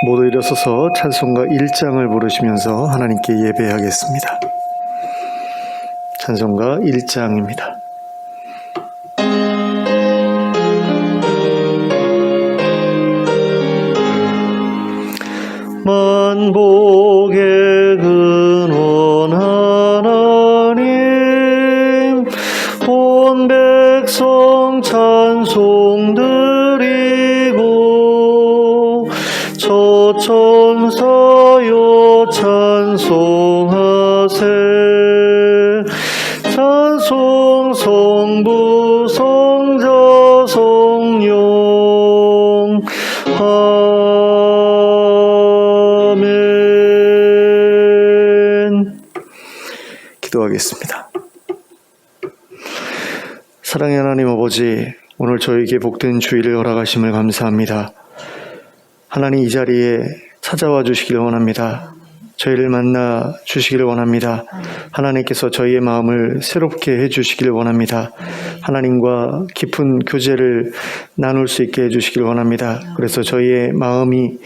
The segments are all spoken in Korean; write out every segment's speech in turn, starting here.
모두 일어서서 찬송가 1장을 부르시면서 하나님께 예배하겠습니다. 찬송가 1장입니다. 만복의 근원 하나님, 온 백성 찬송 드리고 천사여 찬송하세. 찬송 성부 성자 성령 아멘. 기도하겠습니다. 사랑의 하나님 아버지, 오늘 저에게 복된 주일을 허락하심을 감사합니다. 하나님, 이 자리에 찾아와 주시기를 원합니다. 저희를 만나 주시기를 원합니다. 하나님께서 저희의 마음을 새롭게 해주시기를 원합니다. 하나님과 깊은 교제를 나눌 수 있게 해주시기를 원합니다. 그래서 저희의 마음이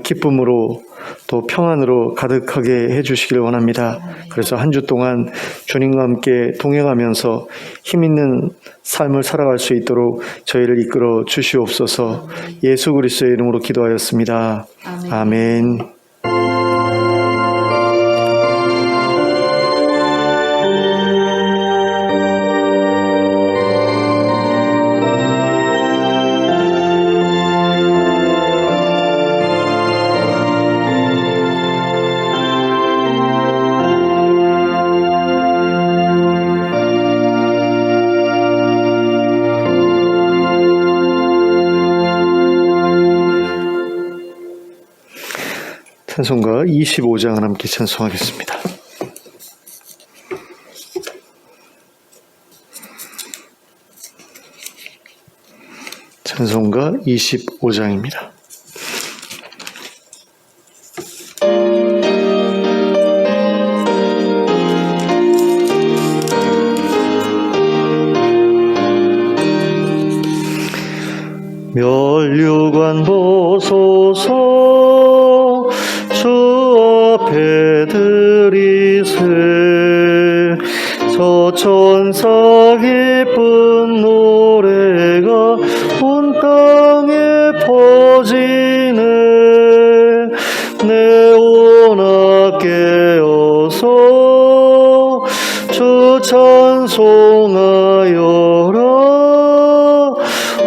기쁨으로 또 평안으로 가득하게 해주시기를 원합니다. 그래서 한 주 동안 주님과 함께 동행하면서 힘있는 삶을 살아갈 수 있도록 저희를 이끌어 주시옵소서. 예수 그리스도의 이름으로 기도하였습니다. 아멘. 찬송가 25장을 함께 찬송하겠습니다. 찬송가 25장입니다. 멸류관 보소서 주 앞에 드리세. 저 천사 기쁜 노래가 온 땅에 퍼지네. 내오나 깨어서 주 찬송하여라.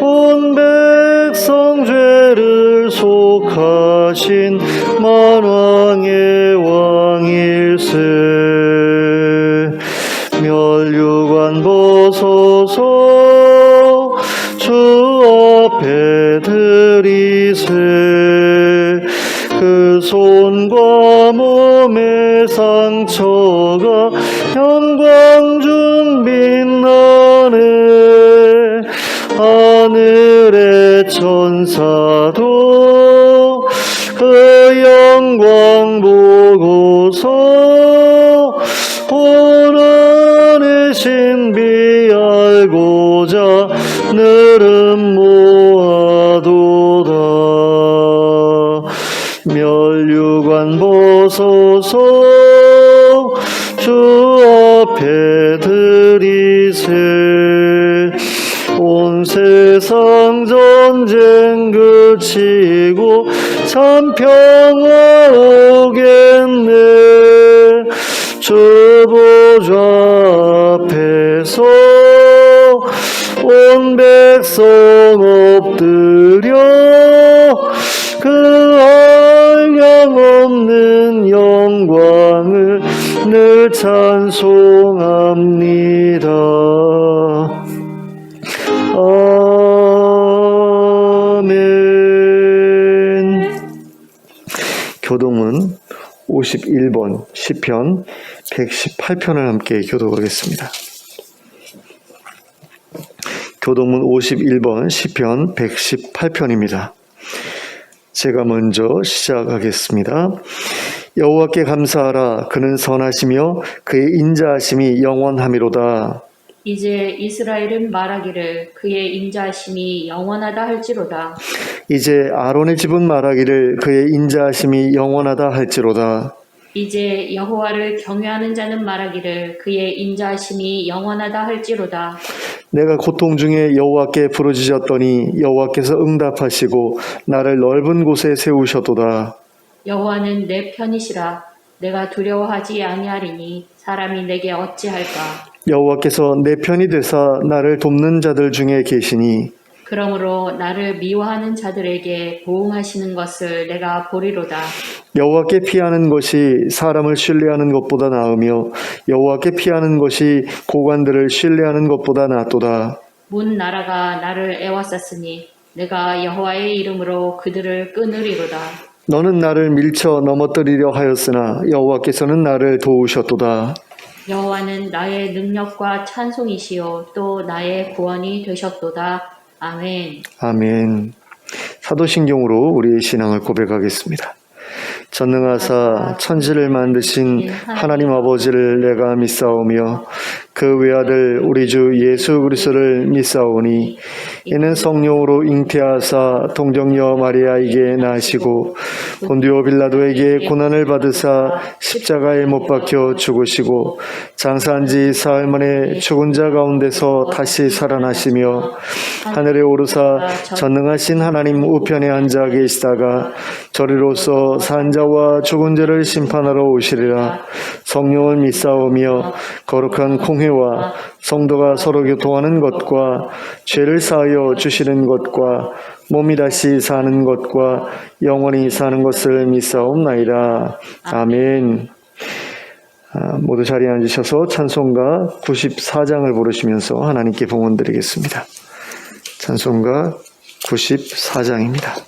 온 백성 죄를 속하신 만왕의 왕일세. 멸류관 보소서 주 앞에 드리세. 그 손과 몸의 상처가 영광 중 빛나네. 하늘의 천사도 그 영광 보고서 고난의 신비 알고자 늘은 모아도다. 멸류관 보소서 주 앞에 드리세. 온 세상 전쟁 그치고 참 평화 오겠네. 주 보좌 앞에서 온 백성 엎드려 그 한량없는 영광을 늘 찬송합니다. 아멘. 교동은 51번 시편 118편을 함께 교독하겠습니다. 교동문 51번 시편 118편입니다. 제가 먼저 시작하겠습니다. 여호와께 감사하라. 그는 선하시며 그의 인자하심이 영원하미로다. 이제 이스라엘은 말하기를 그의 인자하심이 영원하다 할지로다. 이제 아론의 집은 말하기를 그의 인자하심이 영원하다 할지로다. 이제 여호와를 경외하는 자는 말하기를 그의 인자하심이 영원하다 할지로다. 내가 고통 중에 여호와께 부르짖었더니 여호와께서 응답하시고 나를 넓은 곳에 세우셨도다. 여호와는 내 편이시라. 내가 두려워하지 아니하리니 사람이 내게 어찌할까. 여호와께서 내 편이 되사 나를 돕는 자들 중에 계시니 그러므로 나를 미워하는 자들에게 보응하시는 것을 내가 보리로다. 여호와께 피하는 것이 사람을 신뢰하는 것보다 나으며 여호와께 피하는 것이 고관들을 신뢰하는 것보다 낫도다. 문 나라가 나를 애워쌌으니 내가 여호와의 이름으로 그들을 끊으리로다. 너는 나를 밀쳐 넘어뜨리려 하였으나 여호와께서는 나를 도우셨도다. 여호와는 나의 능력과 찬송이시요 또 나의 구원이 되셨도다. 아멘. 아멘. 사도신경으로 우리의 신앙을 고백하겠습니다. 전능하사 천지를 만드신 하나님 아버지를 내가 믿사오며 그 외아들 우리 주 예수 그리스도를 믿사오니 이는 성령으로 잉태하사 동정녀 마리아에게 나시고 본디오 빌라도에게 고난을 받으사 십자가에 못 박혀 죽으시고 장사한 지 사흘 만에 죽은 자 가운데서 다시 살아나시며 하늘에 오르사 전능하신 하나님 우편에 앉아 계시다가 저리로서 산 자와 죽은 자를 심판하러 오시리라. 성령을 믿사오며 거룩한 공회와 성도가 서로 교통하는 것과 죄를 사하여 주시는 것과 몸이 다시 사는 것과 영원히 사는 것을 믿사옵나이다. 아멘. 모두 자리에 앉으셔서 찬송가 94장을 부르시면서 하나님께 봉헌 드리겠습니다. 찬송가 94장입니다.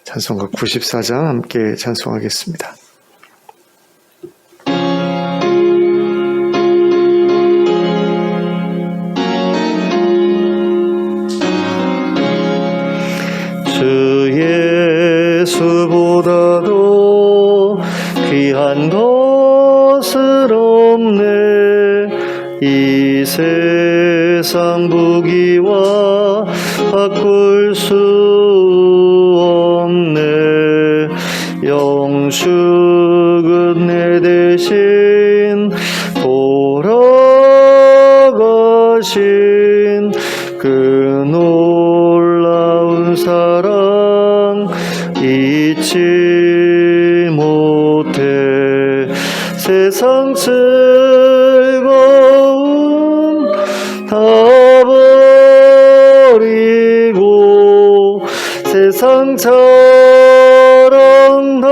찬송가 94장 함께 찬송하겠습니다. 주 예수보다도 귀한 것은 없네. 이 세상 부귀와 바꿀 수 없네. 영축은 내 대신 돌아가신 그 놀라운 사랑 잊지 못해. 세상 즐거움 다 버리고 세상 자랑 다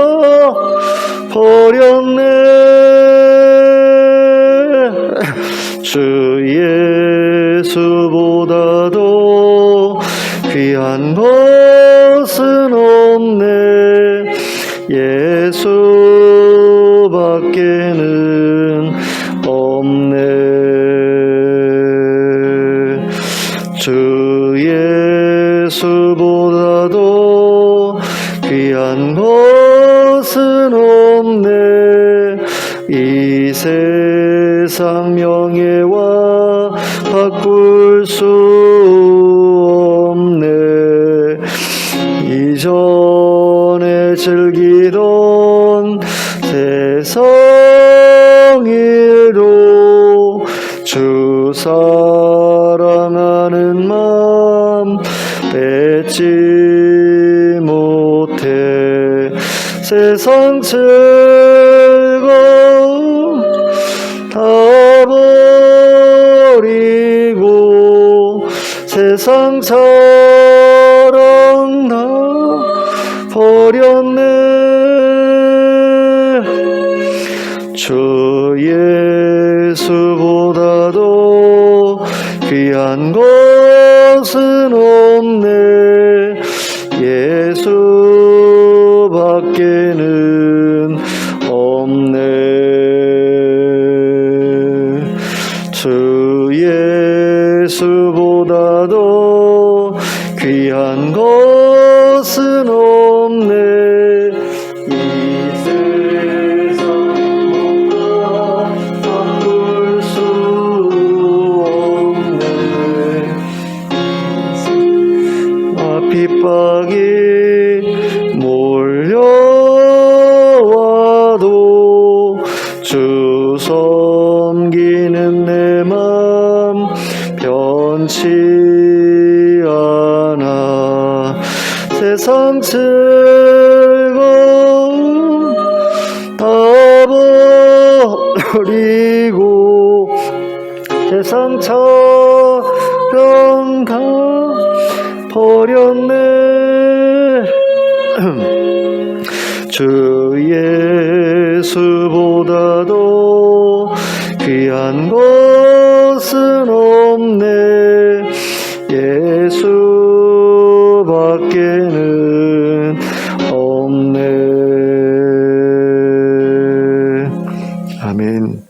버렸네. 주 예수보다도 귀한 것은 없네. 예수밖에는 없네. 주 예수보다도 귀한 것은 없네. 이 세상 명예와 바꿀 수 없네. 이전에 즐기던 세상 일도 주 사랑하는 마음 뺏지 못해. 세상 즐거움 다 버리고 세상 자랑 다 버렸네. 주 예수보다도 귀한 것은 없네. 예수밖에는 없네. 주 예수보다도 귀한 것은 없네. 이 세상 원치 않아. 세상 즐거움 다 버리고 세상 촬영 다 버렸네. 주 예수보다도 귀한 것은 없네. 예수밖에는 없네. 아멘.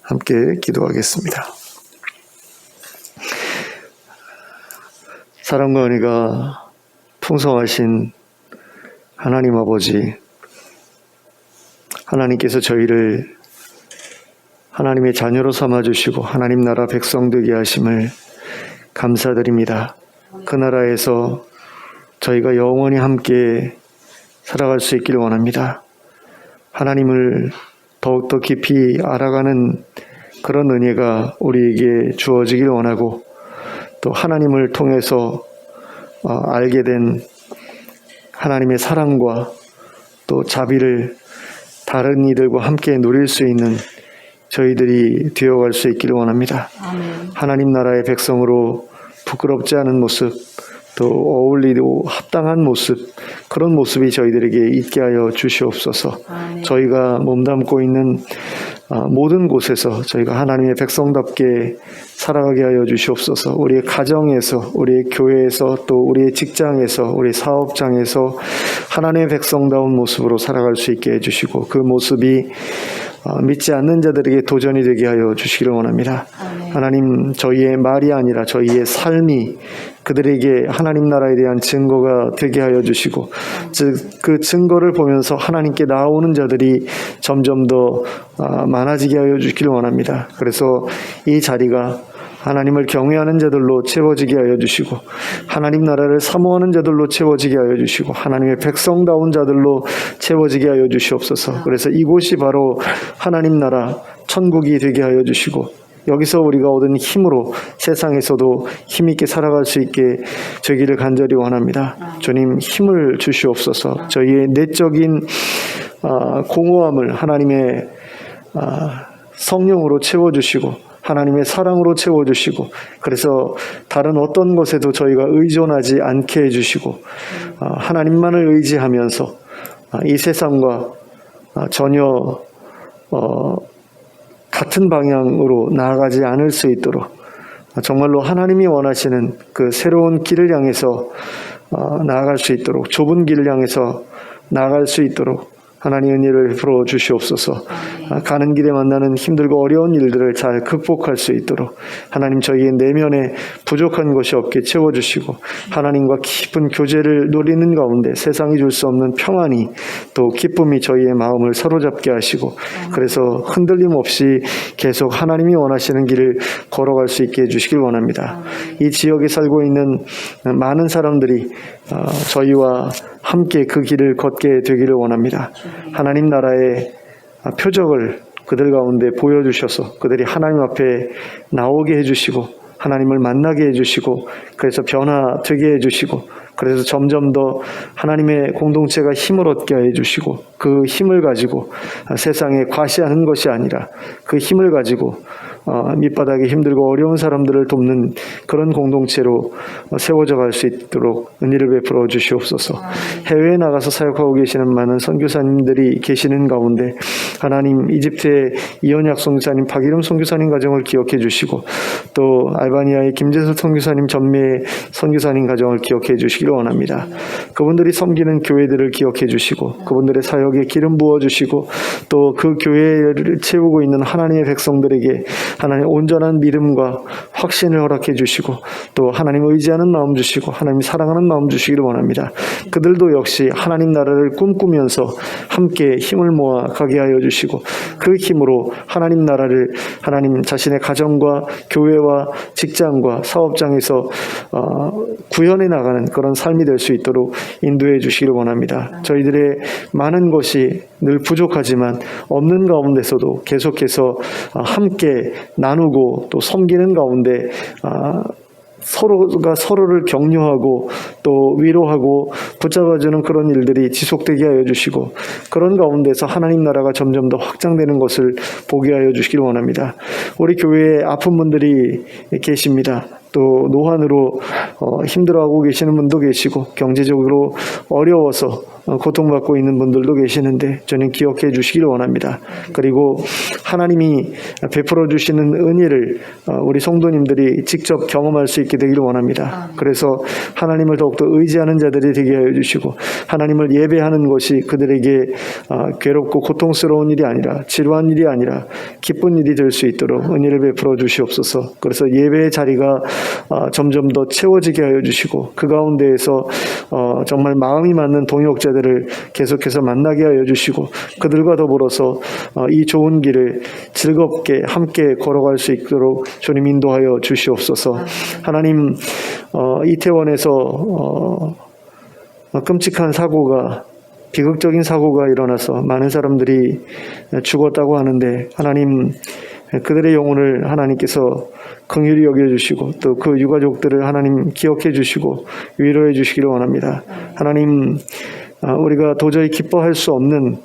함께 기도하겠습니다. 사랑과 은혜가 풍성하신 하나님 아버지, 하나님께서 저희를 하나님의 자녀로 삼아주시고 하나님 나라 백성 되게 하심을 감사드립니다. 그 나라에서 저희가 영원히 함께 살아갈 수 있기를 원합니다. 하나님을 더욱더 깊이 알아가는 그런 은혜가 우리에게 주어지길 원하고, 또 하나님을 통해서 알게 된 하나님의 사랑과 또 자비를 다른 이들과 함께 누릴 수 있는 저희들이 되어갈 수 있기를 원합니다. 아멘. 하나님 나라의 백성으로 부끄럽지 않은 모습, 또 어울리고 합당한 모습, 그런 모습이 저희들에게 있게 하여 주시옵소서. 아멘. 저희가 몸담고 있는 모든 곳에서 저희가 하나님의 백성답게 살아가게 하여 주시옵소서. 우리의 가정에서, 우리의 교회에서, 또 우리의 직장에서, 우리 사업장에서 하나님의 백성다운 모습으로 살아갈 수 있게 해주시고, 그 모습이 믿지 않는 자들에게 도전이 되게 하여 주시기를 원합니다. 아멘. 하나님, 저희의 말이 아니라 저희의 삶이 그들에게 하나님 나라에 대한 증거가 되게 하여 주시고, 즉 그 증거를 보면서 하나님께 나오는 자들이 점점 더 많아지게 하여 주시기를 원합니다. 그래서 이 자리가 하나님을 경외하는 자들로 채워지게 하여 주시고, 하나님 나라를 사모하는 자들로 채워지게 하여 주시고, 하나님의 백성다운 자들로 채워지게 하여 주시옵소서. 그래서 이곳이 바로 하나님 나라 천국이 되게 하여 주시고, 여기서 우리가 얻은 힘으로 세상에서도 힘있게 살아갈 수 있게 되기를 간절히 원합니다. 주님, 힘을 주시옵소서. 저희의 내적인 공허함을 하나님의 성령으로 채워주시고, 하나님의 사랑으로 채워주시고, 그래서 다른 어떤 것에도 저희가 의존하지 않게 해주시고, 하나님만을 의지하면서 이 세상과 전혀 같은 방향으로 나아가지 않을 수 있도록, 정말로 하나님이 원하시는 그 새로운 길을 향해서 나아갈 수 있도록, 좁은 길을 향해서 나아갈 수 있도록 하나님 은혜를 베풀어 주시옵소서. 가는 길에 만나는 힘들고 어려운 일들을 잘 극복할 수 있도록 하나님, 저희의 내면에 부족한 것이 없게 채워주시고, 하나님과 깊은 교제를 누리는 가운데 세상이 줄 수 없는 평안이, 또 기쁨이 저희의 마음을 사로잡게 하시고, 그래서 흔들림 없이 계속 하나님이 원하시는 길을 걸어갈 수 있게 해주시길 원합니다. 이 지역에 살고 있는 많은 사람들이 저희와 함께 그 길을 걷게 되기를 원합니다. 하나님 나라의 표적을 그들 가운데 보여주셔서 그들이 하나님 앞에 나오게 해주시고, 하나님을 만나게 해주시고, 그래서 변화되게 해주시고, 그래서 점점 더 하나님의 공동체가 힘을 얻게 해주시고, 그 힘을 가지고 세상에 과시하는 것이 아니라 그 힘을 가지고 밑바닥에 힘들고 어려운 사람들을 돕는 그런 공동체로 세워져 갈 수 있도록 은혜를 베풀어 주시옵소서. 해외에 나가서 사역하고 계시는 많은 선교사님들이 계시는 가운데 하나님, 이집트의 이언약 선교사님, 박이름 선교사님 가정을 기억해 주시고, 또 알바니아의 김재석 선교사님, 전미의 선교사님 가정을 기억해 주시기를 원합니다. 그분들이 섬기는 교회들을 기억해 주시고, 그분들의 사역에 기름 부어 주시고, 또 그 교회를 채우고 있는 하나님의 백성들에게 하나님 온전한 믿음과 확신을 허락해 주시고, 또 하나님 의지하는 마음 주시고, 하나님 사랑하는 마음 주시기를 원합니다. 그들도 역시 하나님 나라를 꿈꾸면서 함께 힘을 모아 가게 하여 주시고, 그 힘으로 하나님 나라를 하나님 자신의 가정과 교회와 직장과 사업장에서 구현해 나가는 그런 삶이 될 수 있도록 인도해 주시기를 원합니다. 저희들의 많은 것이 늘 부족하지만 없는 가운데서도 계속해서 함께 나누고 또 섬기는 가운데 서로가 서로를 격려하고 또 위로하고 붙잡아주는 그런 일들이 지속되게 하여 주시고, 그런 가운데서 하나님 나라가 점점 더 확장되는 것을 보게 하여 주시길 원합니다. 우리 교회에 아픈 분들이 계십니다. 또 노환으로 힘들어하고 계시는 분도 계시고, 경제적으로 어려워서 고통받고 있는 분들도 계시는데 저는 기억해 주시길 원합니다. 그리고 하나님이 베풀어 주시는 은혜를 우리 성도님들이 직접 경험할 수 있게 되기를 원합니다. 그래서 하나님을 더욱더 의지하는 자들이 되게 하여 주시고, 하나님을 예배하는 것이 그들에게 괴롭고 고통스러운 일이 아니라, 지루한 일이 아니라 기쁜 일이 될 수 있도록 은혜를 베풀어 주시옵소서. 그래서 예배의 자리가 점점 더 채워지게 하여 주시고, 그 가운데에서 정말 마음이 맞는 동역자들을 계속해서 만나게 하여 주시고, 그들과 더불어서 이 좋은 길을 즐겁게 함께 걸어갈 수 있도록 주님 인도하여 주시옵소서. 하나님, 이태원에서 끔찍한 사고가, 비극적인 사고가 일어나서 많은 사람들이 죽었다고 하는데, 하나님, 그들의 영혼을 하나님께서 긍휼히 여겨주시고 또 그 유가족들을 하나님 기억해 주시고 위로해 주시기를 원합니다. 하나님, 우리가 도저히 기뻐할 수 없는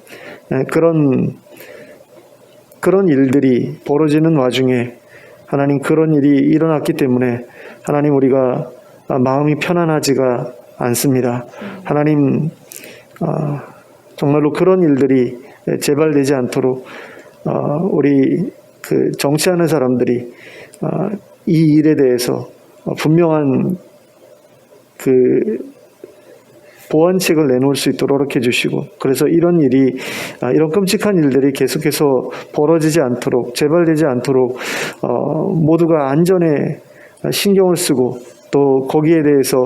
그런 일들이 벌어지는 와중에 하나님, 그런 일이 일어났기 때문에 하나님, 우리가 마음이 편안하지가 않습니다. 하나님, 정말로 그런 일들이 재발되지 않도록 우리 정치하는 사람들이 이 일에 대해서 분명한 보완책을 내놓을 수 있도록 해주시고, 그래서 이런 끔찍한 일들이 계속해서 벌어지지 않도록, 재발되지 않도록 모두가 안전에 신경을 쓰고 또 거기에 대해서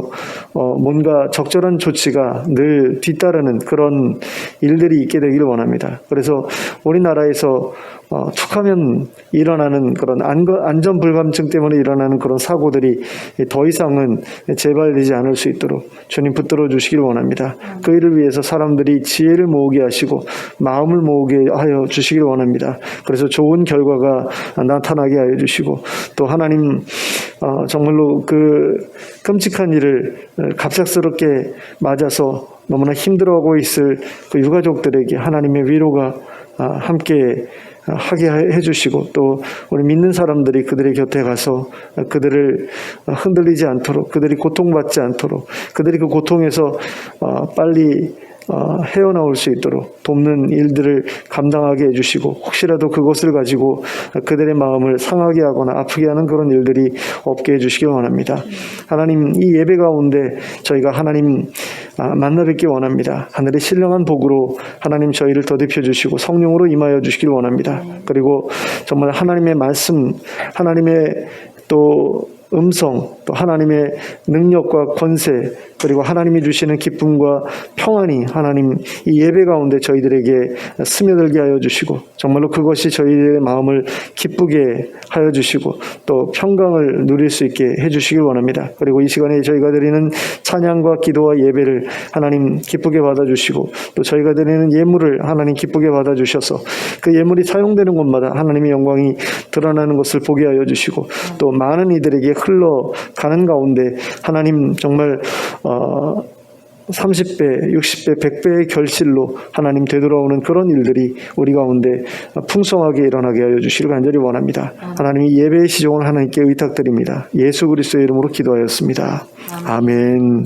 뭔가 적절한 조치가 늘 뒤따르는 그런 일들이 있게 되기를 원합니다. 그래서 우리나라에서 툭하면 일어나는 그런 안전 불감증 때문에 일어나는 그런 사고들이 더 이상은 재발되지 않을 수 있도록 주님 붙들어 주시길 원합니다. 그 일을 위해서 사람들이 지혜를 모으게 하시고 마음을 모으게 하여 주시길 원합니다. 그래서 좋은 결과가 나타나게 하여 주시고, 또 하나님, 정말로 그 끔찍한 일을 갑작스럽게 맞아서 너무나 힘들어하고 있을 그 유가족들에게 하나님의 위로가 함께 하게 해주시고, 또 우리 믿는 사람들이 그들의 곁에 가서 그들을 흔들리지 않도록, 그들이 고통받지 않도록, 그들이 그 고통에서 빨리 헤어나올 수 있도록 돕는 일들을 감당하게 해주시고, 혹시라도 그것을 가지고 그들의 마음을 상하게 하거나 아프게 하는 그런 일들이 없게 해주시길 원합니다. 하나님, 이 예배 가운데 저희가 하나님 만나 뵙기 원합니다. 하늘의 신령한 복으로 하나님 저희를 더듬혀 주시고 성령으로 임하여 주시길 원합니다. 그리고 정말 하나님의 말씀, 하나님의 또 음성, 또 하나님의 능력과 권세, 그리고 하나님이 주시는 기쁨과 평안이 하나님 이 예배 가운데 저희들에게 스며들게 하여 주시고, 정말로 그것이 저희의 마음을 기쁘게 하여 주시고 또 평강을 누릴 수 있게 해주시길 원합니다. 그리고 이 시간에 저희가 드리는 찬양과 기도와 예배를 하나님 기쁘게 받아주시고, 또 저희가 드리는 예물을 하나님 기쁘게 받아주셔서 그 예물이 사용되는 곳마다 하나님의 영광이 드러나는 것을 보게 하여 주시고, 또 많은 이들에게 흘러가는 가운데 하나님 정말 30배, 60배, 100배의 결실로 하나님 되돌아오는 그런 일들이 우리 가운데 풍성하게 일어나게 하여 주시길 간절히 원합니다. 하나님, 이 예배의 시종을 하나님께 의탁드립니다. 예수 그리스도의 이름으로 기도하였습니다. 아멘.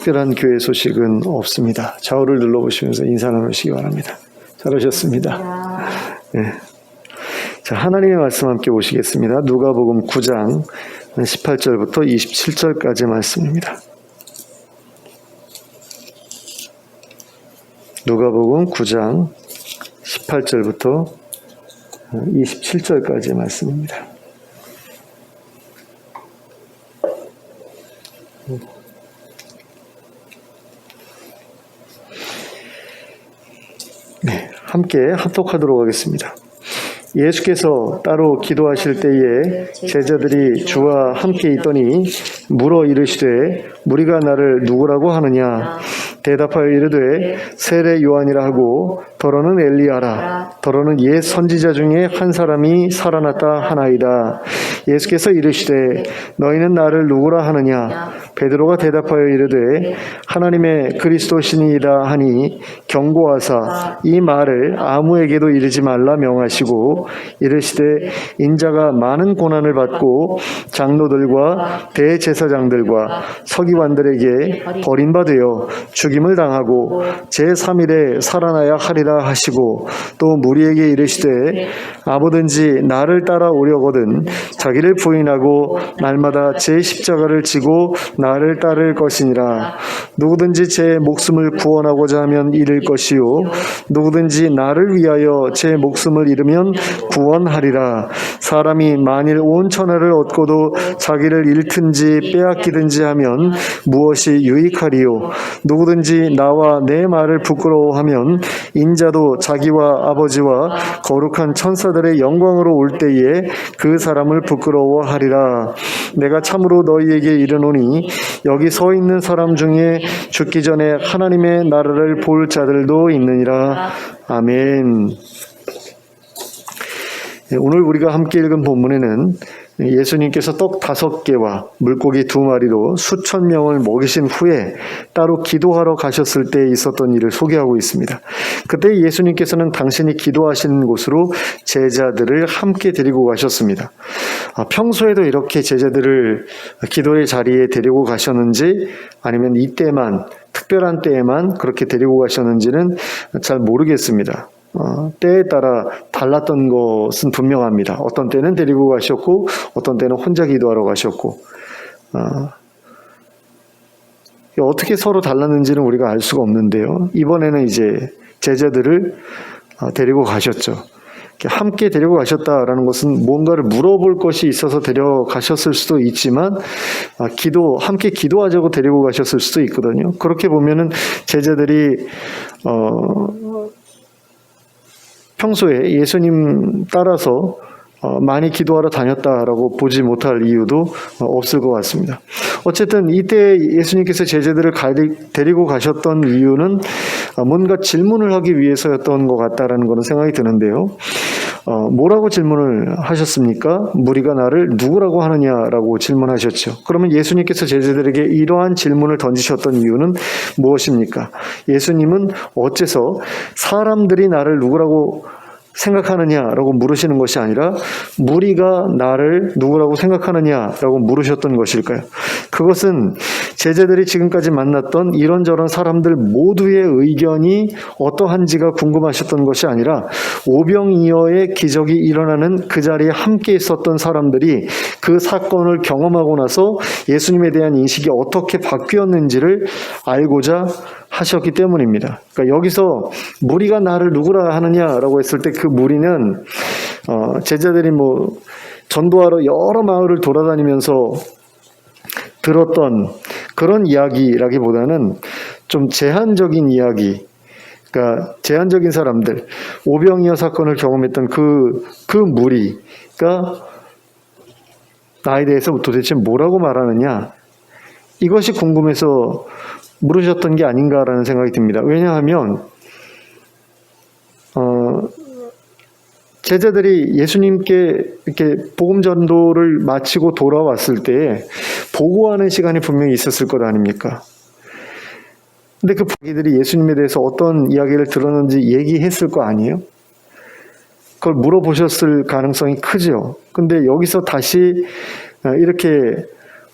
특별한 교회 소식은 없습니다. 좌우를 눌러보시면서 인사 나누시기 바랍니다. 잘 오셨습니다. 네. 자, 하나님의 말씀 함께 보시겠습니다. 누가복음 9장 18절부터 27절까지 말씀입니다. 누가복음 9장 18절부터 27절까지 말씀입니다. 네, 함께 합독하도록 하겠습니다. 예수께서 따로 기도하실 때에 제자들이 주와 함께 있더니 물어 이르시되 무리가 나를 누구라고 하느냐? 대답하여 이르되 세례 요한이라 하고 더러는 엘리야라 더러는 옛 선지자 중에 한 사람이 살아났다 하나이다. 예수께서 이르시되 너희는 나를 누구라 하느냐? 베드로가 대답하여 이르되 하나님의 그리스도시니이다 하니 경고하사 이 말을 아무에게도 이르지 말라 명하시고 이르시되 인자가 많은 고난을 받고 장로들과 대제사장들과 서기관들에게 버림받으여 죽임을 당하고 제3일에 살아나야 하리라 하시고 또 무리에게 이르시되 아무든지 나를 따라오려거든 자기를 부인하고 날마다 제 십자가를 지고 나를 따를 것이니라. 누구든지 제 목숨을 구원하고자 하면 잃을 것이요 누구든지 나를 위하여 제 목숨을 잃으면 구원하리라. 사람이 만일 온 천하를 얻고도 자기를 잃든지 빼앗기든지 하면 무엇이 유익하리요? 누구든지 나와 내 말을 부끄러워하면 인자도 자기와 아버지와 거룩한 천사들의 영광으로 올 때에 그 사람을 부끄러워하리라. 내가 참으로 너희에게 이르노니 여기 서 있는 사람 중에 죽기 전에 하나님의 나라를 볼 자들도 있느니라. 아멘. 오늘 우리가 함께 읽은 본문에는 예수님께서 떡 5개와 물고기 2마리로 수천 명을 먹이신 후에 따로 기도하러 가셨을 때 있었던 일을 소개하고 있습니다. 그때 예수님께서는 당신이 기도하신 곳으로 제자들을 함께 데리고 가셨습니다. 평소에도 이렇게 제자들을 기도의 자리에 데리고 가셨는지 아니면 이때만 특별한 때에만 그렇게 데리고 가셨는지는 잘 모르겠습니다. 때에 따라 달랐던 것은 분명합니다. 어떤 때는 데리고 가셨고 어떤 때는 혼자 기도하러 가셨고 어떻게 서로 달랐는지는 우리가 알 수가 없는데요. 이번에는 이제 제자들을 데리고 가셨죠. 함께 데리고 가셨다라는 것은 뭔가를 물어볼 것이 있어서 데려가셨을 수도 있지만 함께 기도하자고 데리고 가셨을 수도 있거든요. 그렇게 보면은 제자들이 평소에 예수님 따라서 많이 기도하러 다녔다라고 보지 못할 이유도 없을 것 같습니다. 어쨌든 이때 예수님께서 제자들을 데리고 가셨던 이유는 뭔가 질문을 하기 위해서였던 것 같다라는 그런 생각이 드는데요. 뭐라고 질문을 하셨습니까? 무리가 나를 누구라고 하느냐라고 질문하셨죠. 그러면 예수님께서 제자들에게 이러한 질문을 던지셨던 이유는 무엇입니까? 예수님은 어째서 사람들이 나를 누구라고 생각하느냐라고 물으시는 것이 아니라 무리가 나를 누구라고 생각하느냐라고 물으셨던 것일까요? 그것은 제자들이 지금까지 만났던 이런저런 사람들 모두의 의견이 어떠한지가 궁금하셨던 것이 아니라 오병이어의 기적이 일어나는 그 자리에 함께 있었던 사람들이 그 사건을 경험하고 나서 예수님에 대한 인식이 어떻게 바뀌었는지를 알고자 하셨기 때문입니다. 그러니까 여기서 무리가 나를 누구라 하느냐라고 했을 때 그 무리는 제자들이 전도하러 여러 마을을 돌아다니면서 들었던 그런 이야기라기보다는 좀 제한적인 이야기, 그러니까 제한적인 사람들, 오병이어 사건을 경험했던 그 무리가 나에 대해서 도대체 뭐라고 말하느냐, 이것이 궁금해서 물으셨던 게 아닌가라는 생각이 듭니다. 왜냐하면 제자들이 예수님께 이렇게 복음 전도를 마치고 돌아왔을 때 보고하는 시간이 분명히 있었을 것 아닙니까? 근데 그 자기들이 예수님에 대해서 어떤 이야기를 들었는지 얘기했을 거 아니에요? 그걸 물어보셨을 가능성이 크죠. 근데 여기서 다시 이렇게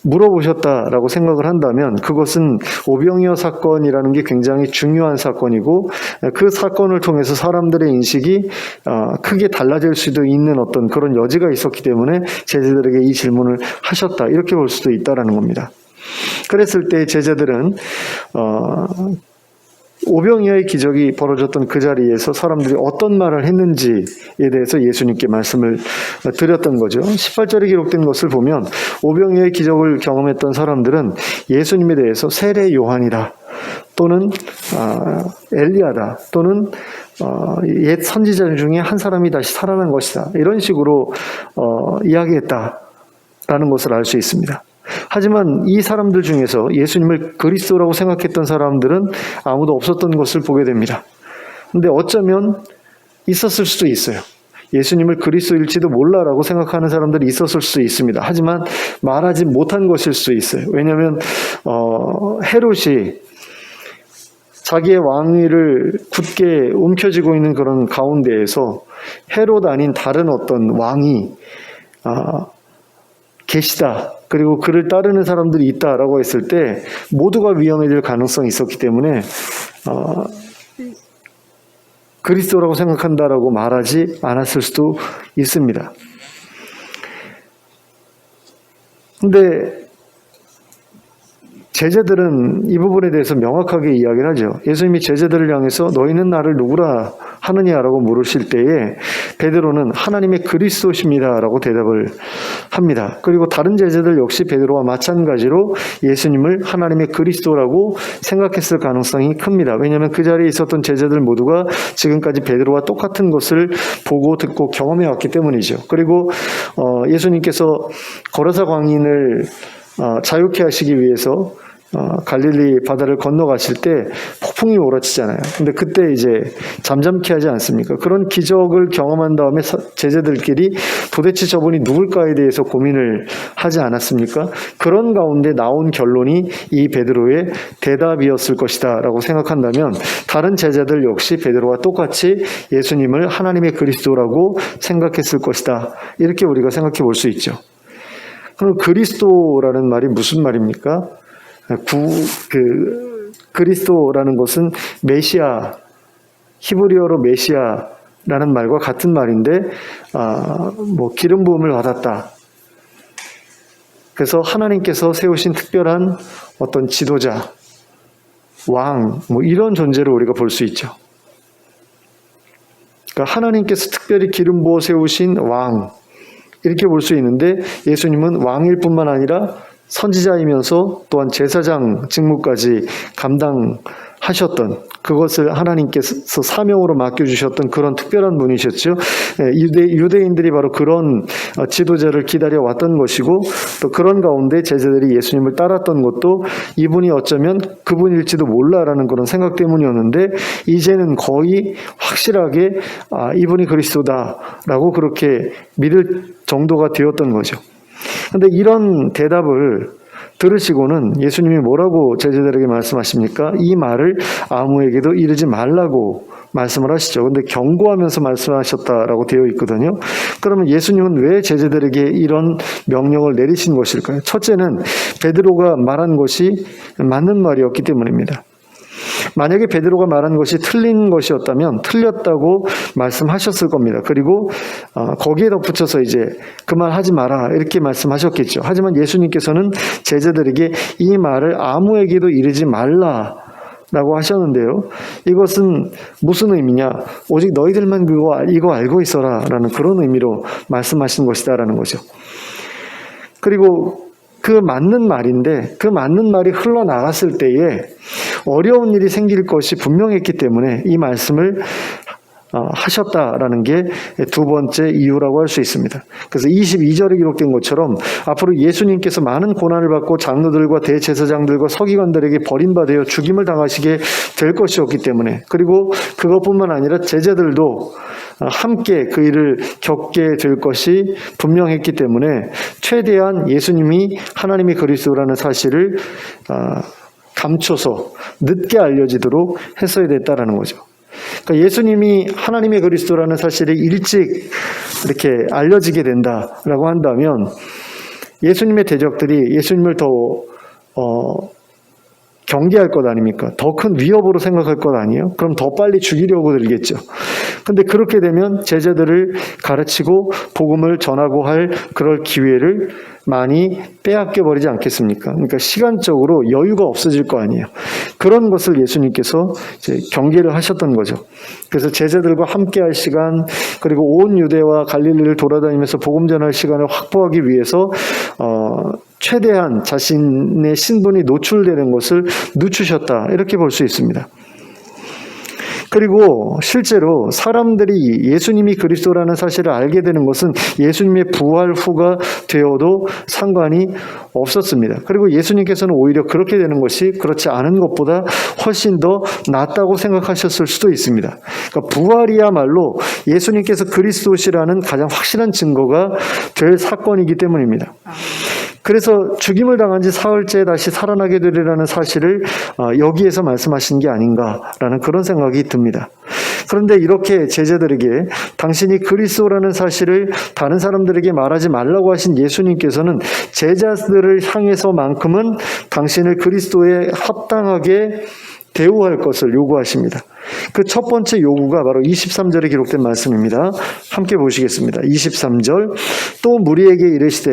물어보셨다라고 생각을 한다면 그것은 오병이어 사건이라는 게 굉장히 중요한 사건이고 그 사건을 통해서 사람들의 인식이 크게 달라질 수도 있는 어떤 그런 여지가 있었기 때문에 제자들에게 이 질문을 하셨다, 이렇게 볼 수도 있다라는 겁니다. 그랬을 때 제자들은 오병이어의 기적이 벌어졌던 그 자리에서 사람들이 어떤 말을 했는지에 대해서 예수님께 말씀을 드렸던 거죠. 18절에 기록된 것을 보면 오병이어의 기적을 경험했던 사람들은 예수님에 대해서 세례 요한이다, 또는 엘리야다, 또는 옛 선지자 중에 한 사람이 다시 살아난 것이다. 이런 식으로 이야기했다라는 것을 알 수 있습니다. 하지만 이 사람들 중에서 예수님을 그리스도라고 생각했던 사람들은 아무도 없었던 것을 보게 됩니다. 근데 어쩌면 있었을 수도 있어요. 예수님을 그리스도일지도 몰라라고 생각하는 사람들이 있었을 수 있습니다. 하지만 말하지 못한 것일 수 있어요. 왜냐하면 헤롯이 자기의 왕위를 굳게 움켜쥐고 있는 그런 가운데에서 헤롯 아닌 다른 어떤 왕이 계시다. 그리고 그를 따르는 사람들이 있다라고 했을 때 모두가 위험해질 가능성이 있었기 때문에 그리스도라고 생각한다라고 말하지 않았을 수도 있습니다. 근데 제자들은 이 부분에 대해서 명확하게 이야기를 하죠. 예수님이 제자들을 향해서 너희는 나를 누구라 하느냐라고 물으실 때에 베드로는 하나님의 그리스도십니다라고 대답을 합니다. 그리고 다른 제자들 역시 베드로와 마찬가지로 예수님을 하나님의 그리스도라고 생각했을 가능성이 큽니다. 왜냐하면 그 자리에 있었던 제자들 모두가 지금까지 베드로와 똑같은 것을 보고 듣고 경험해 왔기 때문이죠. 그리고 예수님께서 거라사 광인을 자유케 하시기 위해서 갈릴리 바다를 건너가실 때 폭풍이 몰아치잖아요. 근데 그때 이제 잠잠케 하지 않습니까? 그런 기적을 경험한 다음에 제자들끼리 도대체 저분이 누굴까에 대해서 고민을 하지 않았습니까? 그런 가운데 나온 결론이 이 베드로의 대답이었을 것이다 라고 생각한다면 다른 제자들 역시 베드로와 똑같이 예수님을 하나님의 그리스도라고 생각했을 것이다. 이렇게 우리가 생각해 볼 수 있죠. 그럼 그리스도라는 말이 무슨 말입니까? 그리스도라는 것은 메시아, 히브리어로 메시아라는 말과 같은 말인데, 기름 부음을 받았다. 그래서 하나님께서 세우신 특별한 어떤 지도자, 왕, 이런 존재를 우리가 볼 수 있죠. 그러니까 하나님께서 특별히 기름 부어 세우신 왕, 이렇게 볼 수 있는데 예수님은 왕일 뿐만 아니라 선지자이면서 또한 제사장 직무까지 감당하셨던 그것을 하나님께서 사명으로 맡겨주셨던 그런 특별한 분이셨죠. 유대인들이 바로 그런 지도자를 기다려왔던 것이고 또 그런 가운데 제자들이 예수님을 따랐던 것도 이분이 어쩌면 그분일지도 몰라라는 그런 생각 때문이었는데 이제는 거의 확실하게 이분이 그리스도다라고 그렇게 믿을 정도가 되었던 거죠. 그런데 이런 대답을 들으시고는 예수님이 뭐라고 제자들에게 말씀하십니까? 이 말을 아무에게도 이르지 말라고 말씀을 하시죠. 근데 경고하면서 말씀하셨다라고 되어 있거든요. 그러면 예수님은 왜 제자들에게 이런 명령을 내리신 것일까요? 첫째는 베드로가 말한 것이 맞는 말이었기 때문입니다. 만약에 베드로가 말한 것이 틀린 것이었다면 틀렸다고 말씀하셨을 겁니다. 그리고 거기에 덧붙여서 이제 그 말 하지 마라 이렇게 말씀하셨겠죠. 하지만 예수님께서는 제자들에게 이 말을 아무에게도 이르지 말라라고 하셨는데요. 이것은 무슨 의미냐? 오직 너희들만 이거 알고 있어라 라는 그런 의미로 말씀하신 것이다라는 거죠. 그리고 그 맞는 말인데 그 맞는 말이 흘러나갔을 때에 어려운 일이 생길 것이 분명했기 때문에 이 말씀을 하셨다라는 게 두 번째 이유라고 할 수 있습니다. 그래서 22절에 기록된 것처럼 앞으로 예수님께서 많은 고난을 받고 장로들과 대제사장들과 서기관들에게 버림받아 죽임을 당하시게 될 것이었기 때문에 그리고 그것뿐만 아니라 제자들도 함께 그 일을 겪게 될 것이 분명했기 때문에 최대한 예수님이 하나님의 그리스도라는 사실을 감춰서 늦게 알려지도록 했어야 됐다라는 거죠. 그러니까 예수님이 하나님의 그리스도라는 사실이 일찍 이렇게 알려지게 된다라고 한다면 예수님의 대적들이 예수님을 더 경계할 것 아닙니까? 더 큰 위협으로 생각할 것 아니에요? 그럼 더 빨리 죽이려고 들겠죠. 근데 그렇게 되면 제자들을 가르치고 복음을 전하고 할 그럴 기회를 많이 빼앗겨 버리지 않겠습니까? 그러니까 시간적으로 여유가 없어질 거 아니에요. 그런 것을 예수님께서 이제 경계를 하셨던 거죠. 그래서 제자들과 함께 할 시간, 그리고 온 유대와 갈릴리를 돌아다니면서 복음 전할 시간을 확보하기 위해서 최대한 자신의 신분이 노출되는 것을 늦추셨다. 이렇게 볼 수 있습니다. 그리고 실제로 사람들이 예수님이 그리스도라는 사실을 알게 되는 것은 예수님의 부활 후가 되어도 상관이 없었습니다. 그리고 예수님께서는 오히려 그렇게 되는 것이 그렇지 않은 것보다 훨씬 더 낫다고 생각하셨을 수도 있습니다. 그러니까 부활이야말로 예수님께서 그리스도시라는 가장 확실한 증거가 될 사건이기 때문입니다. 그래서 죽임을 당한 지 사흘째 다시 살아나게 되리라는 사실을 여기에서 말씀하신 게 아닌가라는 그런 생각이 듭니다. 그런데 이렇게 제자들에게 당신이 그리스도라는 사실을 다른 사람들에게 말하지 말라고 하신 예수님께서는 제자들을 향해서만큼은 당신을 그리스도에 합당하게 대우할 것을 요구하십니다. 그 첫 번째 요구가 바로 23절에 기록된 말씀입니다. 함께 보시겠습니다. 23절 또 무리에게 이르시되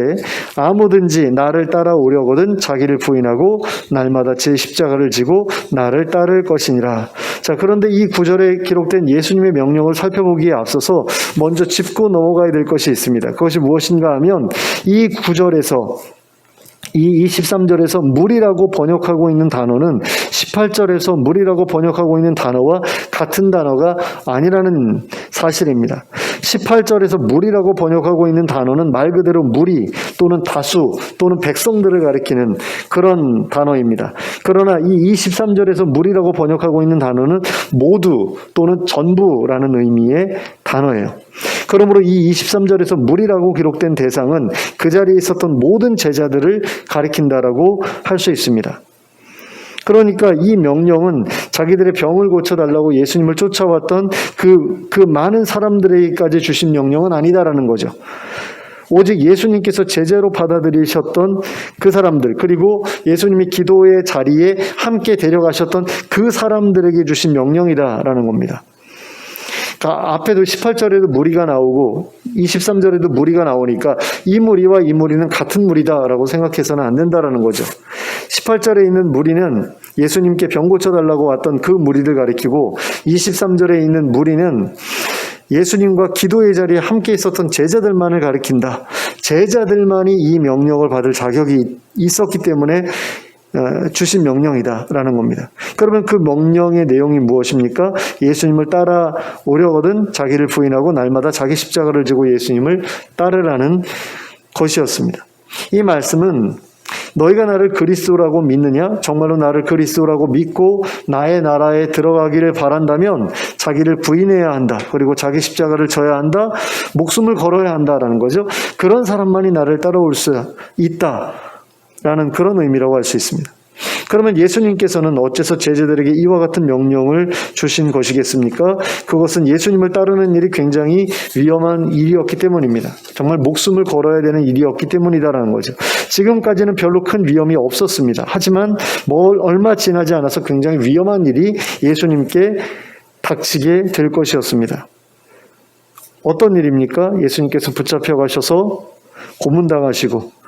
아무든지 나를 따라오려거든 자기를 부인하고 날마다 제 십자가를 지고 나를 따를 것이니라. 자, 그런데 이 구절에 기록된 예수님의 명령을 살펴보기에 앞서서 먼저 짚고 넘어가야 될 것이 있습니다. 그것이 무엇인가 하면 이 구절에서 이 23절에서 무리라고 번역하고 있는 단어는 18절에서 무리라고 번역하고 있는 단어와 같은 단어가 아니라는 사실입니다. 18절에서 무리라고 번역하고 있는 단어는 말 그대로 무리 또는 다수 또는 백성들을 가리키는 그런 단어입니다. 그러나 이 23절에서 무리라고 번역하고 있는 단어는 모두 또는 전부라는 의미의 단어예요. 그러므로 이 23절에서 무리라고 기록된 대상은 그 자리에 있었던 모든 제자들을 가리킨다라고 할 수 있습니다. 그러니까 이 명령은 자기들의 병을 고쳐달라고 예수님을 쫓아왔던 그 많은 사람들에게까지 주신 명령은 아니다라는 거죠. 오직 예수님께서 제자로 받아들이셨던 그 사람들, 그리고 예수님이 기도의 자리에 함께 데려가셨던 그 사람들에게 주신 명령이다라는 겁니다. 앞에도 18절에도 무리가 나오고 23절에도 무리가 나오니까 이 무리와 이 무리는 같은 무리다라고 생각해서는 안 된다라는 거죠. 18절에 있는 무리는 예수님께 병 고쳐달라고 왔던 그 무리를 가리키고 23절에 있는 무리는 예수님과 기도의 자리에 함께 있었던 제자들만을 가리킨다. 제자들만이 이 명령을 받을 자격이 있었기 때문에 주신 명령이다라는 겁니다. 그러면 그 명령의 내용이 무엇입니까? 예수님을 따라오려거든 자기를 부인하고 날마다 자기 십자가를 지고 예수님을 따르라는 것이었습니다. 이 말씀은 너희가 나를 그리스도라고 믿느냐? 정말로 나를 그리스도라고 믿고 나의 나라에 들어가기를 바란다면 자기를 부인해야 한다. 그리고 자기 십자가를 져야 한다. 목숨을 걸어야 한다라는 거죠. 그런 사람만이 나를 따라올 수 있다. 라는 그런 의미라고 할 수 있습니다. 그러면 예수님께서는 어째서 제자들에게 이와 같은 명령을 주신 것이겠습니까? 그것은 예수님을 따르는 일이 굉장히 위험한 일이었기 때문입니다. 정말 목숨을 걸어야 되는 일이었기 때문이다라는 거죠. 지금까지는 별로 큰 위험이 없었습니다. 하지만 얼마 지나지 않아서 굉장히 위험한 일이 예수님께 닥치게 될 것이었습니다. 어떤 일입니까? 예수님께서 붙잡혀 가셔서 고문당하시고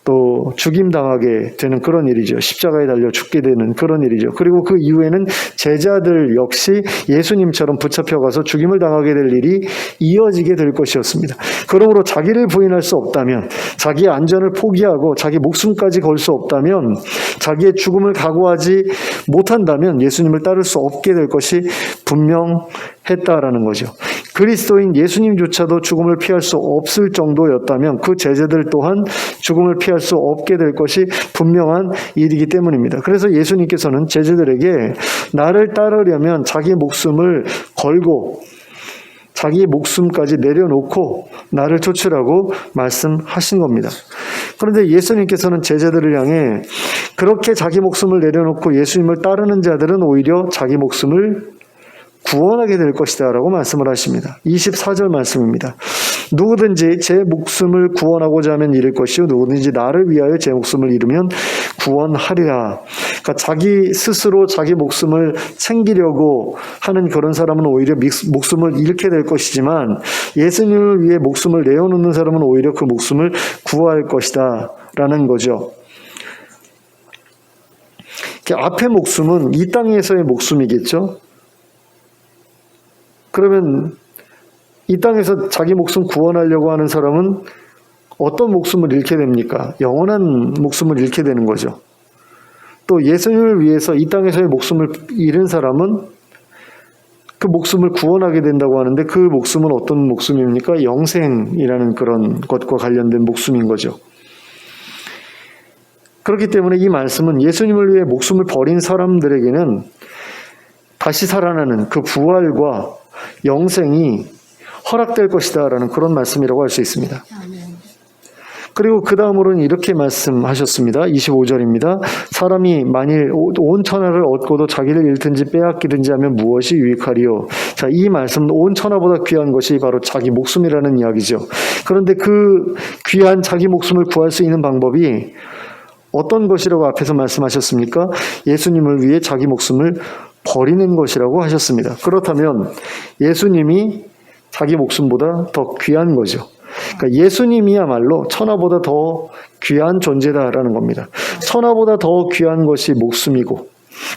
또 죽임당하게 되는 그런 일이죠. 십자가에 달려 죽게 되는 그런 일이죠. 그리고 그 이후에는 제자들 역시 예수님처럼 붙잡혀가서 죽임을 당하게 될 일이 이어지게 될 것이었습니다. 그러므로 자기를 부인할 수 없다면, 자기의 안전을 포기하고 자기 목숨까지 걸 수 없다면, 자기의 죽음을 각오하지 못한다면 예수님을 따를 수 없게 될 것이 분명했다라는 거죠. 그리스도인 예수님조차도 죽음을 피할 수 없을 정도였다면 그 제자들 또한 죽음을 피할 수 없게 될 것이 분명한 일이기 때문입니다. 그래서 예수님께서는 제자들에게 나를 따르려면 자기의 목숨을 걸고 자기의 목숨까지 내려놓고 나를 쫓으라고 말씀하신 겁니다. 그런데 예수님께서는 제자들을 향해 그렇게 자기 목숨을 내려놓고 예수님을 따르는 자들은 오히려 자기 목숨을 구원하게 될 것이다 라고 말씀을 하십니다. 24절 말씀입니다. 누구든지 제 목숨을 구원하고자 하면 잃을 것이요 누구든지 나를 위하여 제 목숨을 잃으면 구원하리라. 그러니까 자기 스스로 자기 목숨을 챙기려고 하는 그런 사람은 오히려 목숨을 잃게 될 것이지만 예수님을 위해 목숨을 내어놓는 사람은 오히려 그 목숨을 구할 것이다 라는 거죠. 앞의 목숨은 이 땅에서의 목숨이겠죠. 그러면 이 땅에서 자기 목숨 구원하려고 하는 사람은 어떤 목숨을 잃게 됩니까? 영원한 목숨을 잃게 되는 거죠. 또 예수님을 위해서 이 땅에서의 목숨을 잃은 사람은 그 목숨을 구원하게 된다고 하는데 그 목숨은 어떤 목숨입니까? 영생이라는 그런 것과 관련된 목숨인 거죠. 그렇기 때문에 이 말씀은 예수님을 위해 목숨을 버린 사람들에게는 다시 살아나는 그 부활과 영생이 허락될 것이다 라는 그런 말씀이라고 할 수 있습니다. 그리고 그 다음으로는 이렇게 말씀하셨습니다. 25절입니다. 사람이 만일 온 천하를 얻고도 자기를 잃든지 빼앗기든지 하면 무엇이 유익하리요. 자, 이 말씀은 온 천하보다 귀한 것이 바로 자기 목숨이라는 이야기죠. 그런데 그 귀한 자기 목숨을 구할 수 있는 방법이 어떤 것이라고 앞에서 말씀하셨습니까? 예수님을 위해 자기 목숨을 버리는 것이라고 하셨습니다. 그렇다면 예수님이 자기 목숨보다 더 귀한 거죠. 그러니까 예수님이야말로 천하보다 더 귀한 존재다라는 겁니다. 천하보다 더 귀한 것이 목숨이고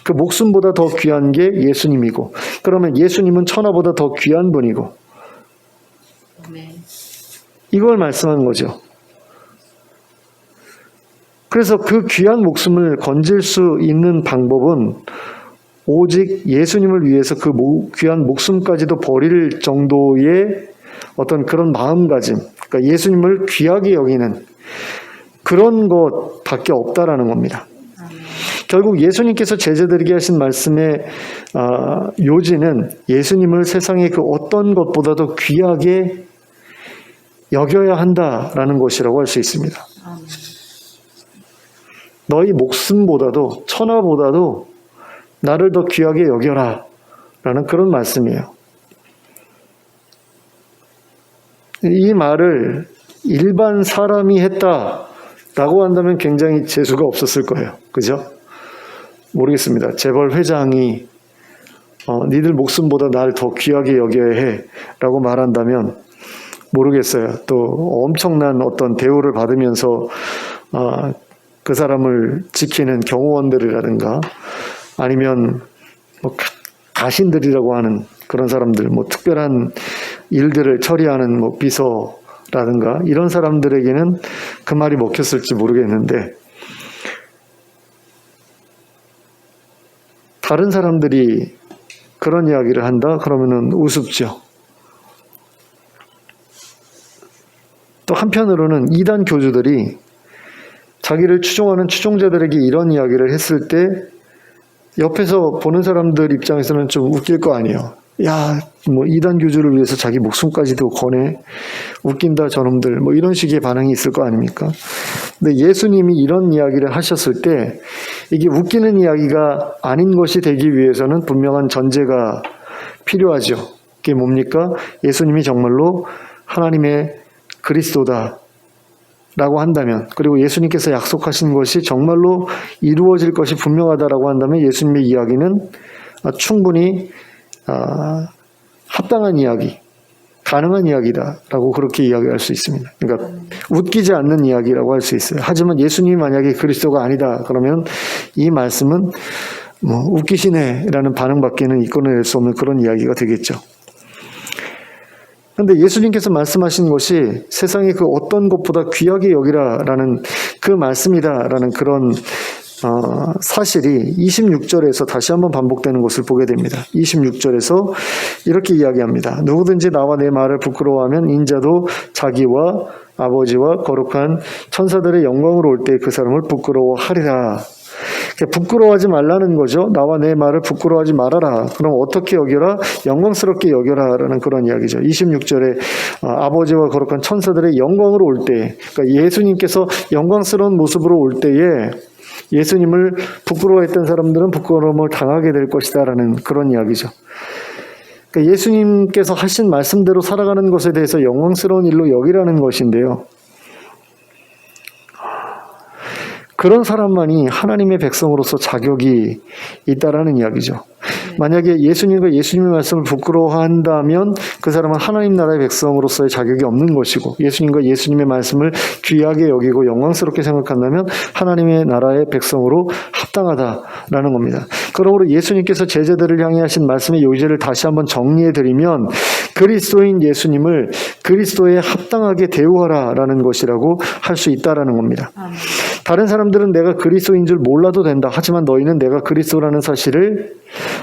그 목숨보다 더 귀한 게 예수님이고 그러면 예수님은 천하보다 더 귀한 분이고 이걸 말씀하는 거죠. 그래서 그 귀한 목숨을 건질 수 있는 방법은 오직 예수님을 위해서 그 귀한 목숨까지도 버릴 정도의 어떤 그런 마음가짐, 그러니까 예수님을 귀하게 여기는 그런 것밖에 없다라는 겁니다. 결국 예수님께서 제자들에게 하신 말씀의 요지는 예수님을 세상의 그 어떤 것보다도 귀하게 여겨야 한다라는 것이라고 할 수 있습니다. 너희 목숨보다도 천하보다도 나를 더 귀하게 여겨라 라는 그런 말씀이에요. 이 말을 일반 사람이 했다라고 한다면 굉장히 재수가 없었을 거예요. 그죠? 모르겠습니다. 재벌 회장이 니들 목숨보다 날 더 귀하게 여겨야 해 라고 말한다면 모르겠어요. 또 엄청난 어떤 대우를 받으면서 그 사람을 지키는 경호원들이라든가 아니면 뭐 가신들이라고 하는 그런 사람들, 뭐 특별한 일들을 처리하는 뭐 비서라든가 이런 사람들에게는 그 말이 먹혔을지 모르겠는데 다른 사람들이 그런 이야기를 한다? 그러면은 우습죠. 또 한편으로는 이단 교주들이 자기를 추종하는 추종자들에게 이런 이야기를 했을 때 옆에서 보는 사람들 입장에서는 좀 웃길 거 아니에요. 야, 뭐 이단 교주를 위해서 자기 목숨까지도 거네. 웃긴다 저놈들. 뭐 이런 식의 반응이 있을 거 아닙니까? 근데 예수님이 이런 이야기를 하셨을 때 이게 웃기는 이야기가 아닌 것이 되기 위해서는 분명한 전제가 필요하죠. 그게 뭡니까? 예수님이 정말로 하나님의 그리스도다 라고 한다면, 그리고 예수님께서 약속하신 것이 정말로 이루어질 것이 분명하다라고 한다면 예수님의 이야기는 충분히 합당한 이야기, 가능한 이야기다라고 그렇게 이야기할 수 있습니다. 그러니까 웃기지 않는 이야기라고 할 수 있어요. 하지만 예수님이 만약에 그리스도가 아니다 그러면 이 말씀은 뭐 웃기시네라는 반응밖에는 이끌어낼 수 없는 그런 이야기가 되겠죠. 그런데 예수님께서 말씀하신 것이 세상의 그 어떤 것보다 귀하게 여기라라는 그 말씀이다라는 그런 사실이 26절에서 다시 한번 반복되는 것을 보게 됩니다. 26절에서 이렇게 이야기합니다. 누구든지 나와 내 말을 부끄러워하면 인자도 자기와 아버지와 거룩한 천사들의 영광으로 올 때 그 사람을 부끄러워하리라. 부끄러워하지 말라는 거죠. 나와 내 말을 부끄러워하지 말아라. 그럼 어떻게 여겨라? 영광스럽게 여겨라 라는 그런 이야기죠. 26절에 아버지와 거룩한 천사들의 영광으로 올 때, 그러니까 예수님께서 영광스러운 모습으로 올 때에 예수님을 부끄러워했던 사람들은 부끄러움을 당하게 될 것이다 라는 그런 이야기죠. 그러니까 예수님께서 하신 말씀대로 살아가는 것에 대해서 영광스러운 일로 여기라는 것인데요. 그런 사람만이 하나님의 백성으로서 자격이 있다라는 이야기죠. 만약에 예수님과 예수님의 말씀을 부끄러워한다면 그 사람은 하나님 나라의 백성으로서의 자격이 없는 것이고, 예수님과 예수님의 말씀을 귀하게 여기고 영광스럽게 생각한다면 하나님의 나라의 백성으로 합당하다라는 겁니다. 그러므로 예수님께서 제자들을 향해 하신 말씀의 요지를 다시 한번 정리해드리면 그리스도인 예수님을 그리스도에 합당하게 대우하라라는 것이라고 할 수 있다라는 겁니다. 다른 사람들은 내가 그리스도인 줄 몰라도 된다. 하지만 너희는 내가 그리스도라는 사실을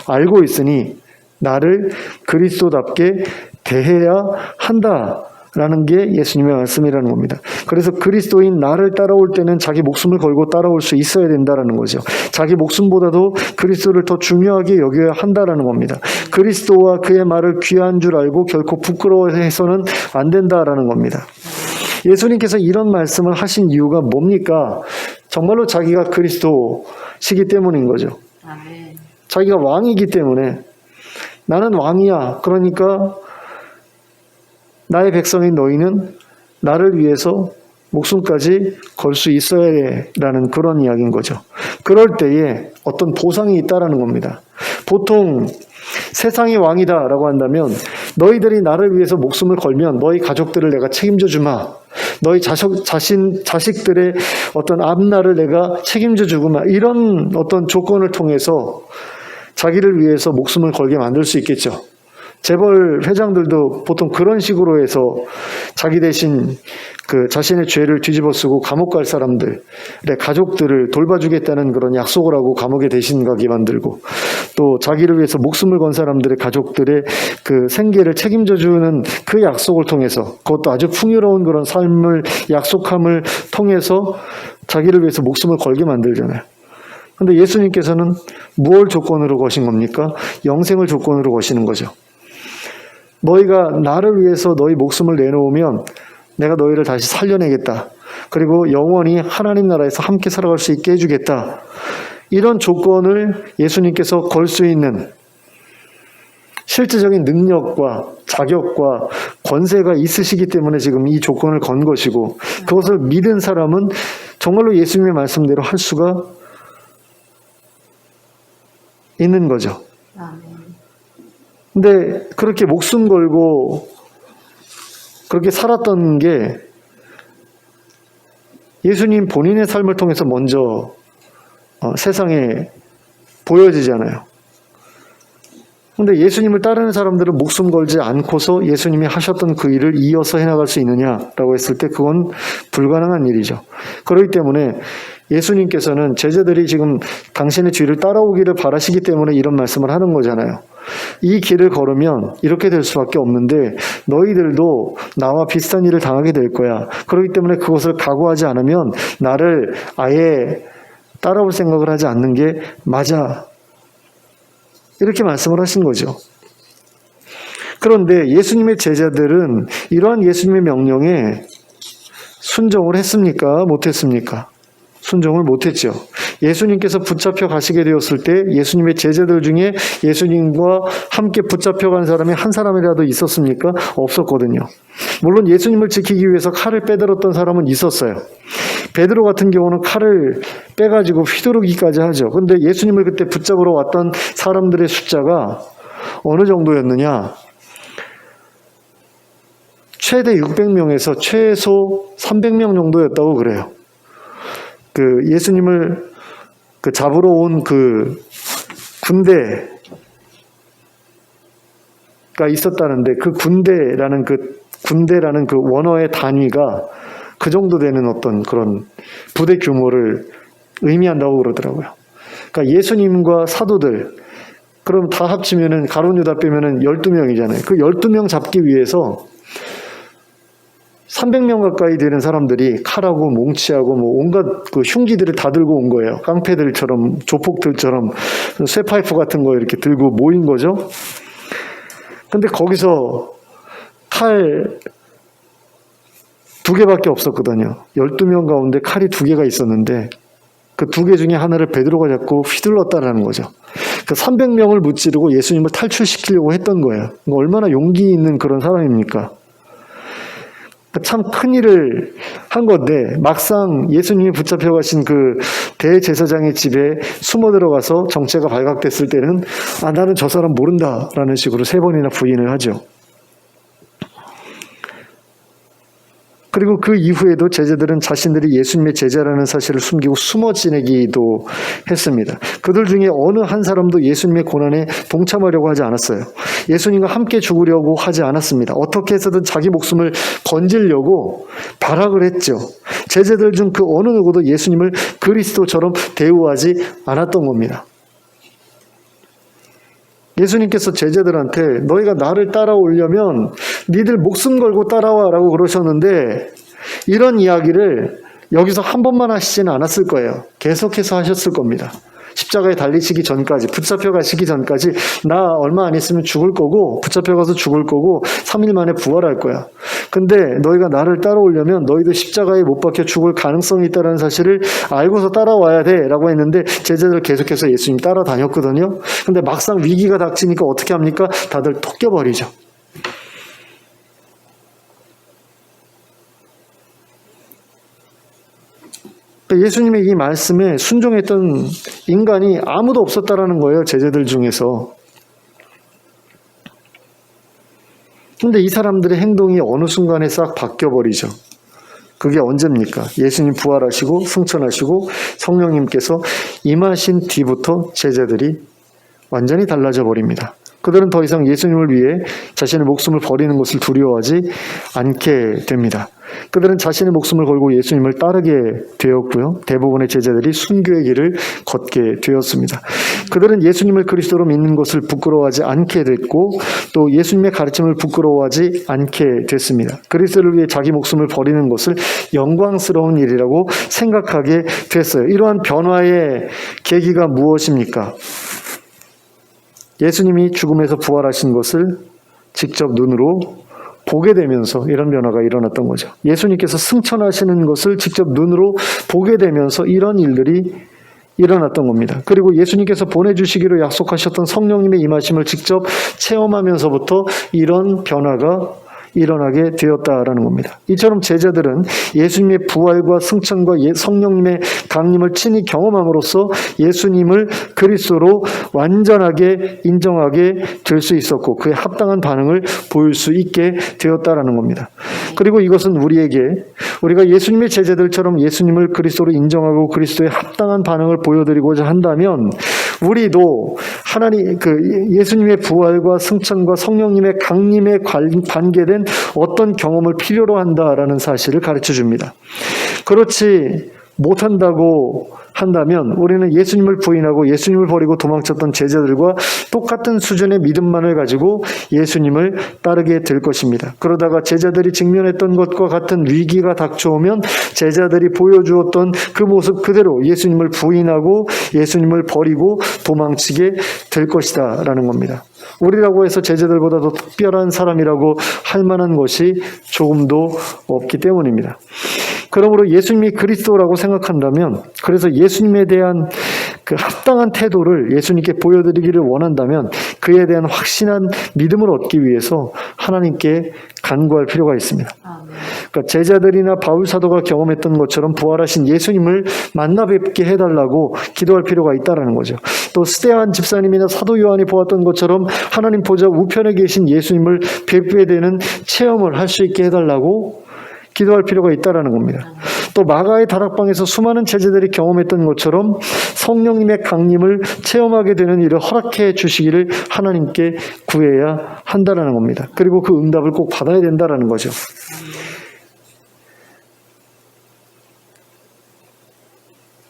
알고 있으니 나를 그리스도답게 대해야 한다라는 게 예수님의 말씀이라는 겁니다. 그래서 그리스도인 나를 따라올 때는 자기 목숨을 걸고 따라올 수 있어야 된다라는 거죠. 자기 목숨보다도 그리스도를 더 중요하게 여겨야 한다라는 겁니다. 그리스도와 그의 말을 귀한 줄 알고 결코 부끄러워해서는 안 된다라는 겁니다. 예수님께서 이런 말씀을 하신 이유가 뭡니까? 정말로 자기가 그리스도시기 때문인 거죠. 아멘. 자기가 왕이기 때문에 나는 왕이야. 그러니까 나의 백성인 너희는 나를 위해서 목숨까지 걸 수 있어야 해라는 그런 이야기인 거죠. 그럴 때에 어떤 보상이 있다라는 겁니다. 보통 세상의 왕이다라고 한다면 너희들이 나를 위해서 목숨을 걸면 너희 가족들을 내가 책임져 주마. 너희 자식들의 어떤 앞날을 내가 책임져 주구마. 이런 어떤 조건을 통해서 자기를 위해서 목숨을 걸게 만들 수 있겠죠. 재벌 회장들도 보통 그런 식으로 해서 자기 대신 그 자신의 죄를 뒤집어 쓰고 감옥 갈 사람들의 가족들을 돌봐주겠다는 그런 약속을 하고 감옥에 대신 가게 만들고, 또 자기를 위해서 목숨을 건 사람들의 가족들의 그 생계를 책임져 주는 그 약속을 통해서, 그것도 아주 풍요로운 그런 삶을 약속함을 통해서 자기를 위해서 목숨을 걸게 만들잖아요. 근데 예수님께서는 무엇 조건으로 거신 겁니까? 영생을 조건으로 거시는 거죠. 너희가 나를 위해서 너희 목숨을 내놓으면 내가 너희를 다시 살려내겠다. 그리고 영원히 하나님 나라에서 함께 살아갈 수 있게 해주겠다. 이런 조건을 예수님께서 걸 수 있는 실질적인 능력과 자격과 권세가 있으시기 때문에 지금 이 조건을 건 것이고, 그것을 믿은 사람은 정말로 예수님의 말씀대로 할 수가 있는 거죠. 아멘. 근데 그렇게 목숨 걸고 그렇게 살았던 게 예수님 본인의 삶을 통해서 먼저 세상에 보여지잖아요. 근데 예수님을 따르는 사람들은 목숨 걸지 않고서 예수님이 하셨던 그 일을 이어서 해나갈 수 있느냐라고 했을 때 그건 불가능한 일이죠. 그렇기 때문에 예수님께서는 제자들이 지금 당신의 뒤를 따라오기를 바라시기 때문에 이런 말씀을 하는 거잖아요. 이 길을 걸으면 이렇게 될 수밖에 없는데 너희들도 나와 비슷한 일을 당하게 될 거야. 그렇기 때문에 그것을 각오하지 않으면 나를 아예 따라올 생각을 하지 않는 게 맞아. 이렇게 말씀을 하신 거죠. 그런데 예수님의 제자들은 이러한 예수님의 명령에 순종을 했습니까? 못했습니까? 순종을 못했죠. 예수님께서 붙잡혀 가시게 되었을 때 예수님의 제자들 중에 예수님과 함께 붙잡혀간 사람이 한 사람이라도 있었습니까? 없었거든요. 물론 예수님을 지키기 위해서 칼을 빼들었던 사람은 있었어요. 베드로 같은 경우는 칼을 빼가지고 휘두르기까지 하죠. 근데 예수님을 그때 붙잡으러 왔던 사람들의 숫자가 어느 정도였느냐? 최대 600명에서 최소 300명 정도였다고 그래요. 그 예수님을 그 잡으러 온 그 군대가 있었다는데 그 군대라는 그 원어의 단위가 그 정도 되는 어떤 그런 부대 규모를 의미한다고 그러더라고요. 그러니까 예수님과 사도들, 그럼 다 합치면은 가룟 유다 빼면은 12명이잖아요. 그 12명 잡기 위해서 300명 가까이 되는 사람들이 칼하고 몽치하고 뭐 온갖 그 흉기들을 다 들고 온 거예요. 깡패들처럼, 조폭들처럼 쇠파이프 같은 거 이렇게 들고 모인 거죠. 근데 거기서 칼 2개밖에 없었거든요. 12명 가운데 칼이 2개가 있었는데 그 2개 중에 하나를 베드로가 잡고 휘둘렀다라는 거죠. 그 300명을 무찌르고 예수님을 탈출시키려고 했던 거예요. 얼마나 용기 있는 그런 사람입니까? 참 큰 일을 한 건데 막상 예수님이 붙잡혀 가신 그 대제사장의 집에 숨어 들어가서 정체가 발각됐을 때는 나는 저 사람 모른다라는 식으로 3번이나 부인을 하죠. 그리고 그 이후에도 제자들은 자신들이 예수님의 제자라는 사실을 숨기고 숨어 지내기도 했습니다. 그들 중에 어느 한 사람도 예수님의 고난에 동참하려고 하지 않았어요. 예수님과 함께 죽으려고 하지 않았습니다. 어떻게 해서든 자기 목숨을 건지려고 발악을 했죠. 제자들 중 그 어느 누구도 예수님을 그리스도처럼 대우하지 않았던 겁니다. 예수님께서 제자들한테 너희가 나를 따라오려면 니들 목숨 걸고 따라와라고 그러셨는데 이런 이야기를 여기서 한 번만 하시지는 않았을 거예요. 계속해서 하셨을 겁니다. 십자가에 달리시기 전까지, 붙잡혀 가시기 전까지 나 얼마 안 있으면 죽을 거고 붙잡혀 가서 죽을 거고 3일 만에 부활할 거야. 근데 너희가 나를 따라오려면 너희도 십자가에 못 박혀 죽을 가능성이 있다는 사실을 알고서 따라와야 돼 라고 했는데 제자들 계속해서 예수님 따라다녔거든요. 근데 막상 위기가 닥치니까 어떻게 합니까? 다들 톡 껴버리죠. 예수님의 이 말씀에 순종했던 인간이 아무도 없었다라는 거예요. 제자들 중에서. 근데 이 사람들의 행동이 어느 순간에 싹 바뀌어버리죠. 그게 언제입니까? 예수님 부활하시고 승천하시고 성령님께서 임하신 뒤부터 제자들이 완전히 달라져 버립니다. 그들은 더 이상 예수님을 위해 자신의 목숨을 버리는 것을 두려워하지 않게 됩니다. 그들은 자신의 목숨을 걸고 예수님을 따르게 되었고요. 대부분의 제자들이 순교의 길을 걷게 되었습니다. 그들은 예수님을 그리스도로 믿는 것을 부끄러워하지 않게 됐고 또 예수님의 가르침을 부끄러워하지 않게 됐습니다. 그리스도를 위해 자기 목숨을 버리는 것을 영광스러운 일이라고 생각하게 됐어요. 이러한 변화의 계기가 무엇입니까? 예수님이 죽음에서 부활하신 것을 직접 눈으로 보게 되면서 이런 변화가 일어났던 거죠. 예수님께서 승천하시는 것을 직접 눈으로 보게 되면서 이런 일들이 일어났던 겁니다. 그리고 예수님께서 보내주시기로 약속하셨던 성령님의 임하심을 직접 체험하면서부터 이런 변화가 일어나게 되었다라는 겁니다. 이처럼 제자들은 예수님의 부활과 승천과 성령님의 강림을 친히 경험함으로써 예수님을 그리스도로 완전하게 인정하게 될 수 있었고 그에 합당한 반응을 보일 수 있게 되었다라는 겁니다. 그리고 이것은 우리가 예수님의 제자들처럼 예수님을 그리스도로 인정하고 그리스도에 합당한 반응을 보여드리고자 한다면 우리도 예수님의 부활과 승천과 성령님의 강림에 관계된 어떤 경험을 필요로 한다라는 사실을 가르쳐 줍니다. 그렇지 못한다고 한다면 우리는 예수님을 부인하고 예수님을 버리고 도망쳤던 제자들과 똑같은 수준의 믿음만을 가지고 예수님을 따르게 될 것입니다. 그러다가 제자들이 직면했던 것과 같은 위기가 닥쳐오면 제자들이 보여주었던 그 모습 그대로 예수님을 부인하고 예수님을 버리고 도망치게 될 것이다 라는 겁니다. 우리라고 해서 제자들보다 더 특별한 사람이라고 할 만한 것이 조금도 없기 때문입니다. 그러므로 예수님이 그리스도라고 생각한다면, 그래서 예수님에 대한 그 합당한 태도를 예수님께 보여드리기를 원한다면 그에 대한 확신한 믿음을 얻기 위해서 하나님께 간구할 필요가 있습니다. 그러니까 제자들이나 바울 사도가 경험했던 것처럼 부활하신 예수님을 만나 뵙게 해달라고 기도할 필요가 있다는 거죠. 또 스데반 집사님이나 사도 요한이 보았던 것처럼 하나님 보좌 우편에 계신 예수님을 뵙게 되는 체험을 할 수 있게 해달라고 기도할 필요가 있다라는 겁니다. 또 마가의 다락방에서 수많은 제자들이 경험했던 것처럼 성령님의 강림을 체험하게 되는 일을 허락해 주시기를 하나님께 구해야 한다라는 겁니다. 그리고 그 응답을 꼭 받아야 된다라는 거죠.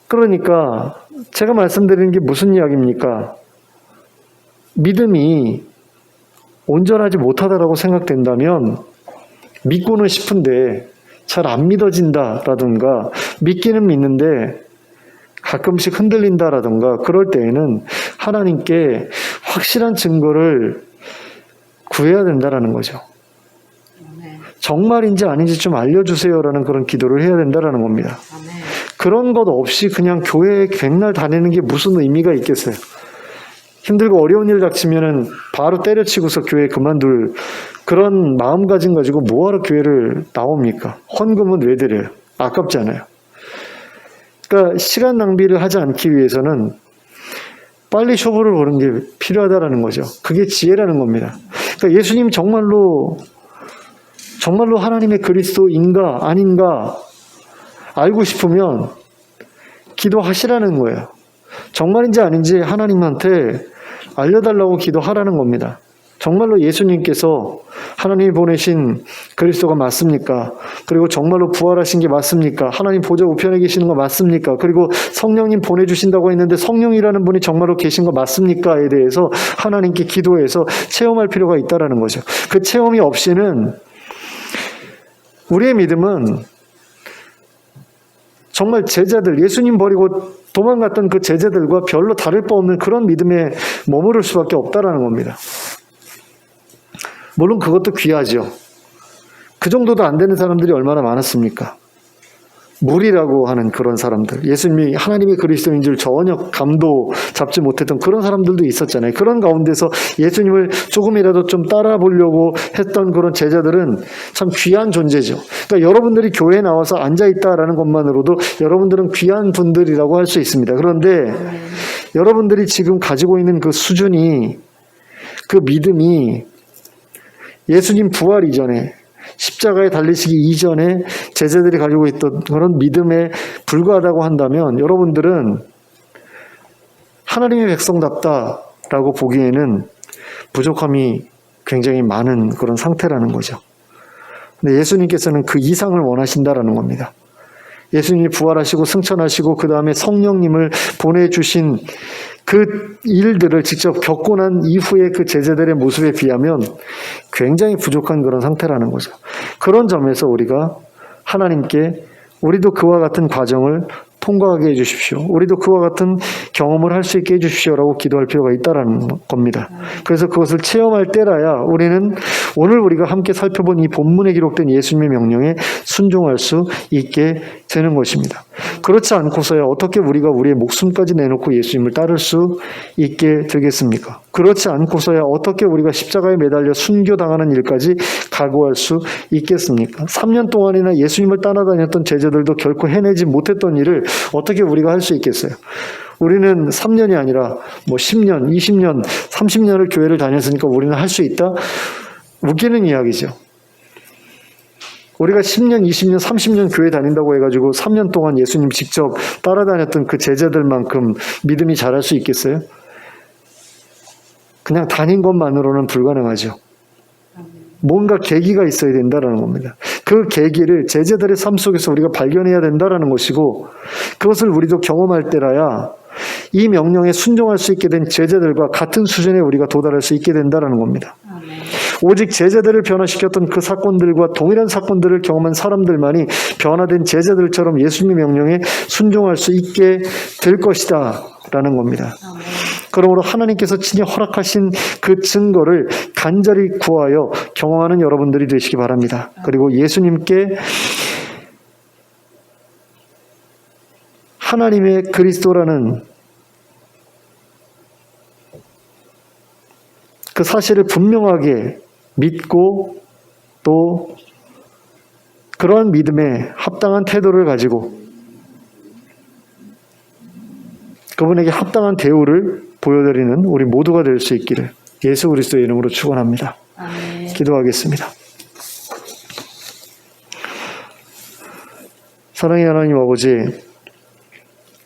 그러니까 제가 말씀드리는 게 무슨 이야기입니까? 믿음이 온전하지 못하다라고 생각된다면 믿고는 싶은데 잘 안 믿어진다라든가 믿기는 믿는데 가끔씩 흔들린다라든가 그럴 때에는 하나님께 확실한 증거를 구해야 된다라는 거죠. 정말인지 아닌지 좀 알려주세요라는 그런 기도를 해야 된다라는 겁니다. 그런 것 없이 그냥 교회에 백날 다니는 게 무슨 의미가 있겠어요? 힘들고 어려운 일 닥치면은 바로 때려치고서 교회 그만둘 그런 마음가짐 가지고 뭐하러 교회를 나옵니까? 헌금은 왜 드려요? 아깝잖아요. 그러니까 시간 낭비를 하지 않기 위해서는 빨리 쇼부를 보는 게 필요하다라는 거죠. 그게 지혜라는 겁니다. 그러니까 예수님 정말로 하나님의 그리스도인가 아닌가 알고 싶으면 기도하시라는 거예요. 정말인지 아닌지 하나님한테 알려달라고 기도하라는 겁니다. 정말로 예수님께서 하나님이 보내신 그리스도가 맞습니까? 그리고 정말로 부활하신 게 맞습니까? 하나님 보좌 우편에 계시는 거 맞습니까? 그리고 성령님 보내주신다고 했는데 성령이라는 분이 정말로 계신 거 맞습니까?에 대해서 하나님께 기도해서 체험할 필요가 있다는 거죠. 그 체험이 없이는 우리의 믿음은 정말 제자들, 예수님 버리고 도망갔던 그 제자들과 별로 다를 바 없는 그런 믿음에 머무를 수밖에 없다라는 겁니다. 물론 그것도 귀하죠. 그 정도도 안 되는 사람들이 얼마나 많았습니까? 무리라고 하는 그런 사람들, 예수님이 하나님의 그리스도인 줄 전혀 감도 잡지 못했던 그런 사람들도 있었잖아요. 그런 가운데서 예수님을 조금이라도 좀 따라 보려고 했던 그런 제자들은 참 귀한 존재죠. 그러니까 여러분들이 교회에 나와서 앉아있다라는 것만으로도 여러분들은 귀한 분들이라고 할 수 있습니다. 그런데 여러분들이 지금 가지고 있는 그 수준이, 그 믿음이 예수님 부활 이전에, 십자가에 달리시기 이전에 제자들이 가지고 있던 그런 믿음에 불과하다고 한다면 여러분들은 하나님의 백성답다라고 보기에는 부족함이 굉장히 많은 그런 상태라는 거죠. 근데 예수님께서는 그 이상을 원하신다라는 겁니다. 예수님이 부활하시고 승천하시고 그 다음에 성령님을 보내주신 그 일들을 직접 겪고 난 이후의 그 제자들의 모습에 비하면 굉장히 부족한 그런 상태라는 거죠. 그런 점에서 우리가 하나님께 우리도 그와 같은 과정을 통과하게 해주십시오. 우리도 그와 같은 경험을 할 수 있게 해주십시오라고 기도할 필요가 있다는 겁니다. 그래서 그것을 체험할 때라야 우리는 오늘 우리가 함께 살펴본 이 본문에 기록된 예수님의 명령에 순종할 수 있게 되는 것입니다. 그렇지 않고서야 어떻게 우리가 우리의 목숨까지 내놓고 예수님을 따를 수 있게 되겠습니까? 그렇지 않고서야 어떻게 우리가 십자가에 매달려 순교당하는 일까지 각오할 수 있겠습니까? 3년 동안이나 예수님을 따라다녔던 제자들도 결코 해내지 못했던 일을 어떻게 우리가 할 수 있겠어요? 우리는 3년이 아니라 10년, 20년, 30년을 교회를 다녔으니까 우리는 할 수 있다? 웃기는 이야기죠. 우리가 10년, 20년, 30년 교회 다닌다고 해가지고 3년 동안 예수님 직접 따라다녔던 그 제자들만큼 믿음이 자랄 수 있겠어요? 그냥 다닌 것만으로는 불가능하죠. 뭔가 계기가 있어야 된다는 겁니다. 그 계기를 제자들의 삶 속에서 우리가 발견해야 된다는 것이고, 그것을 우리도 경험할 때라야 이 명령에 순종할 수 있게 된 제자들과 같은 수준에 우리가 도달할 수 있게 된다는 겁니다. 오직 제자들을 변화시켰던 그 사건들과 동일한 사건들을 경험한 사람들만이 변화된 제자들처럼 예수님의 명령에 순종할 수 있게 될 것이다 라는 겁니다. 그러므로 하나님께서 친히 허락하신 그 증거를 간절히 구하여 경험하는 여러분들이 되시기 바랍니다. 그리고 예수님께 하나님의 그리스도라는 그 사실을 분명하게 믿고 또 그러한 믿음에 합당한 태도를 가지고 그분에게 합당한 대우를 보여드리는 우리 모두가 될 수 있기를 예수 그리스도의 이름으로 축원합니다. 아멘. 기도하겠습니다. 사랑의 하나님 아버지,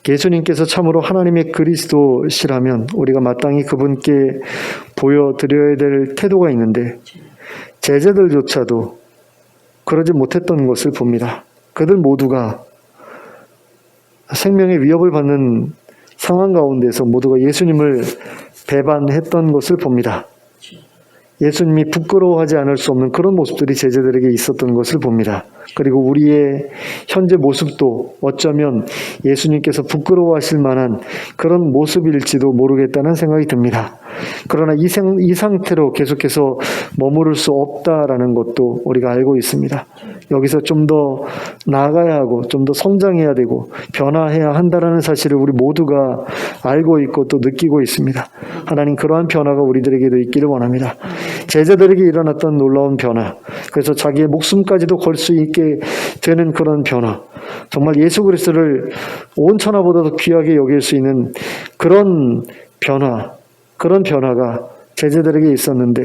예수님께서 참으로 하나님의 그리스도시라면 우리가 마땅히 그분께 보여드려야 될 태도가 있는데 제자들조차도 그러지 못했던 것을 봅니다. 그들 모두가 생명의 위협을 받는 상황 가운데서 모두가 예수님을 배반했던 것을 봅니다. 예수님이 부끄러워하지 않을 수 없는 그런 모습들이 제자들에게 있었던 것을 봅니다. 그리고 우리의 현재 모습도 어쩌면 예수님께서 부끄러워하실 만한 그런 모습일지도 모르겠다는 생각이 듭니다. 그러나 이 상태로 계속해서 머무를 수 없다라는 것도 우리가 알고 있습니다. 여기서 좀 더 나아가야 하고 좀 더 성장해야 되고 변화해야 한다라는 사실을 우리 모두가 알고 있고 또 느끼고 있습니다. 하나님, 그러한 변화가 우리들에게도 있기를 원합니다. 제자들에게 일어났던 놀라운 변화, 그래서 자기의 목숨까지도 걸 수 있게 되는 그런 변화, 정말 예수 그리스도를 온 천하보다도 귀하게 여길 수 있는 그런 변화가 제자들에게 있었는데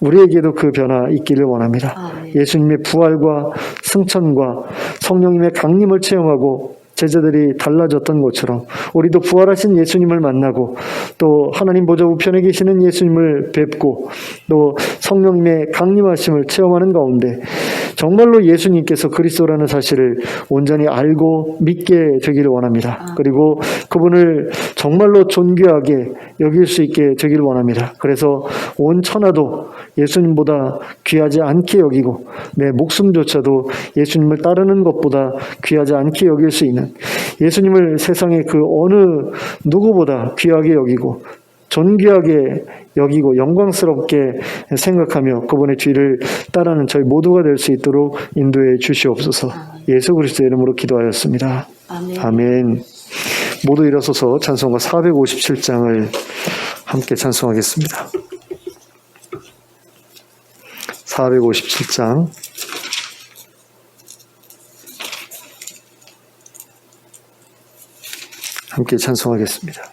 우리에게도 그 변화 있기를 원합니다. 예수님의 부활과 승천과 성령님의 강림을 체험하고 제자들이 달라졌던 것처럼 우리도 부활하신 예수님을 만나고 또 하나님 보좌 우편에 계시는 예수님을 뵙고 또 성령님의 강림하심을 체험하는 가운데 정말로 예수님께서 그리스도라는 사실을 온전히 알고 믿게 되기를 원합니다. 그리고 그분을 정말로 존귀하게 여길 수 있게 되기를 원합니다. 그래서 온 천하도 예수님보다 귀하지 않게 여기고 내 목숨조차도 예수님을 따르는 것보다 귀하지 않게 여길 수 있는 예수님을 세상의 그 어느 누구보다 귀하게 여기고 존귀하게 여기고 영광스럽게 생각하며 그분의 뒤를 따르는 저희 모두가 될 수 있도록 인도해 주시옵소서. 예수 그리스도의 이름으로 기도하였습니다. 아멘. 아멘. 모두 일어서서 찬송가 457장을 함께 찬송하겠습니다. 457장 함께 찬송하겠습니다.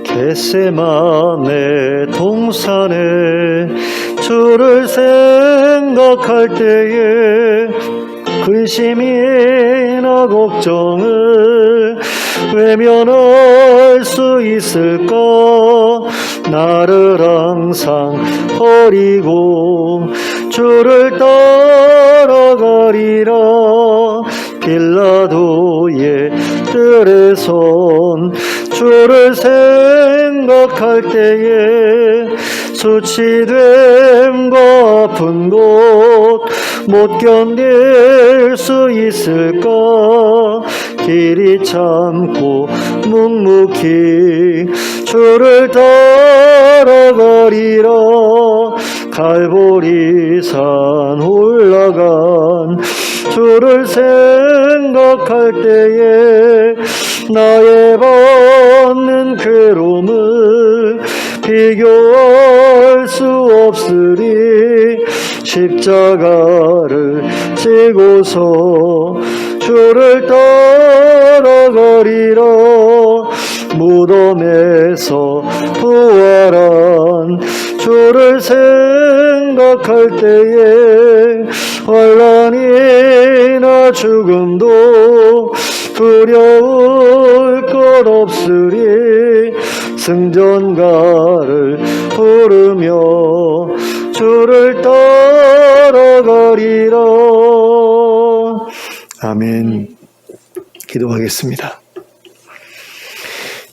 겟세마네 동산에 주를 생각할 때에 근심이나 걱정을 외면할 수 있을까? 나를 항상 버리고 주를 따라가리라. 빌라도의 뜰에 선 주를 생각할 때에 수치됨과 아픈 곳 못 견딜 수 있을까? 길이 참고 묵묵히 주를 따라가리라. 갈보리산 올라간 주를 생각할 때에 나의 받는 괴로움을 비교할 수 없으리. 십자가를 지고서 주를 따라가리라. 무덤에서 부활한 주를 생각할 때에 환난이나 죽음도 두려울 것 없으리. 승전가를 부르며 주를 따라가리라. 아멘. 기도하겠습니다.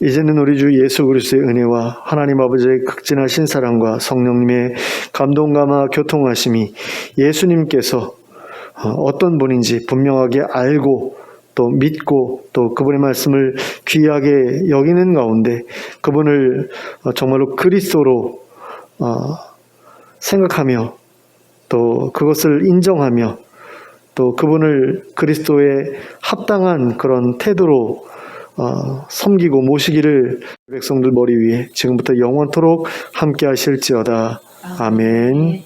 이제는 우리 주 예수 그리스도의 은혜와 하나님 아버지의 극진하신 사랑과 성령님의 감동감화 교통하심이 예수님께서 어떤 분인지 분명하게 알고 또 믿고 또 그분의 말씀을 귀하게 여기는 가운데 그분을 정말로 그리스도로 생각하며 또 그것을 인정하며 또 그분을 그리스도의 합당한 그런 태도로 섬기고 모시기를 백성들 머리 위에 지금부터 영원토록 함께 하실지어다. 아멘.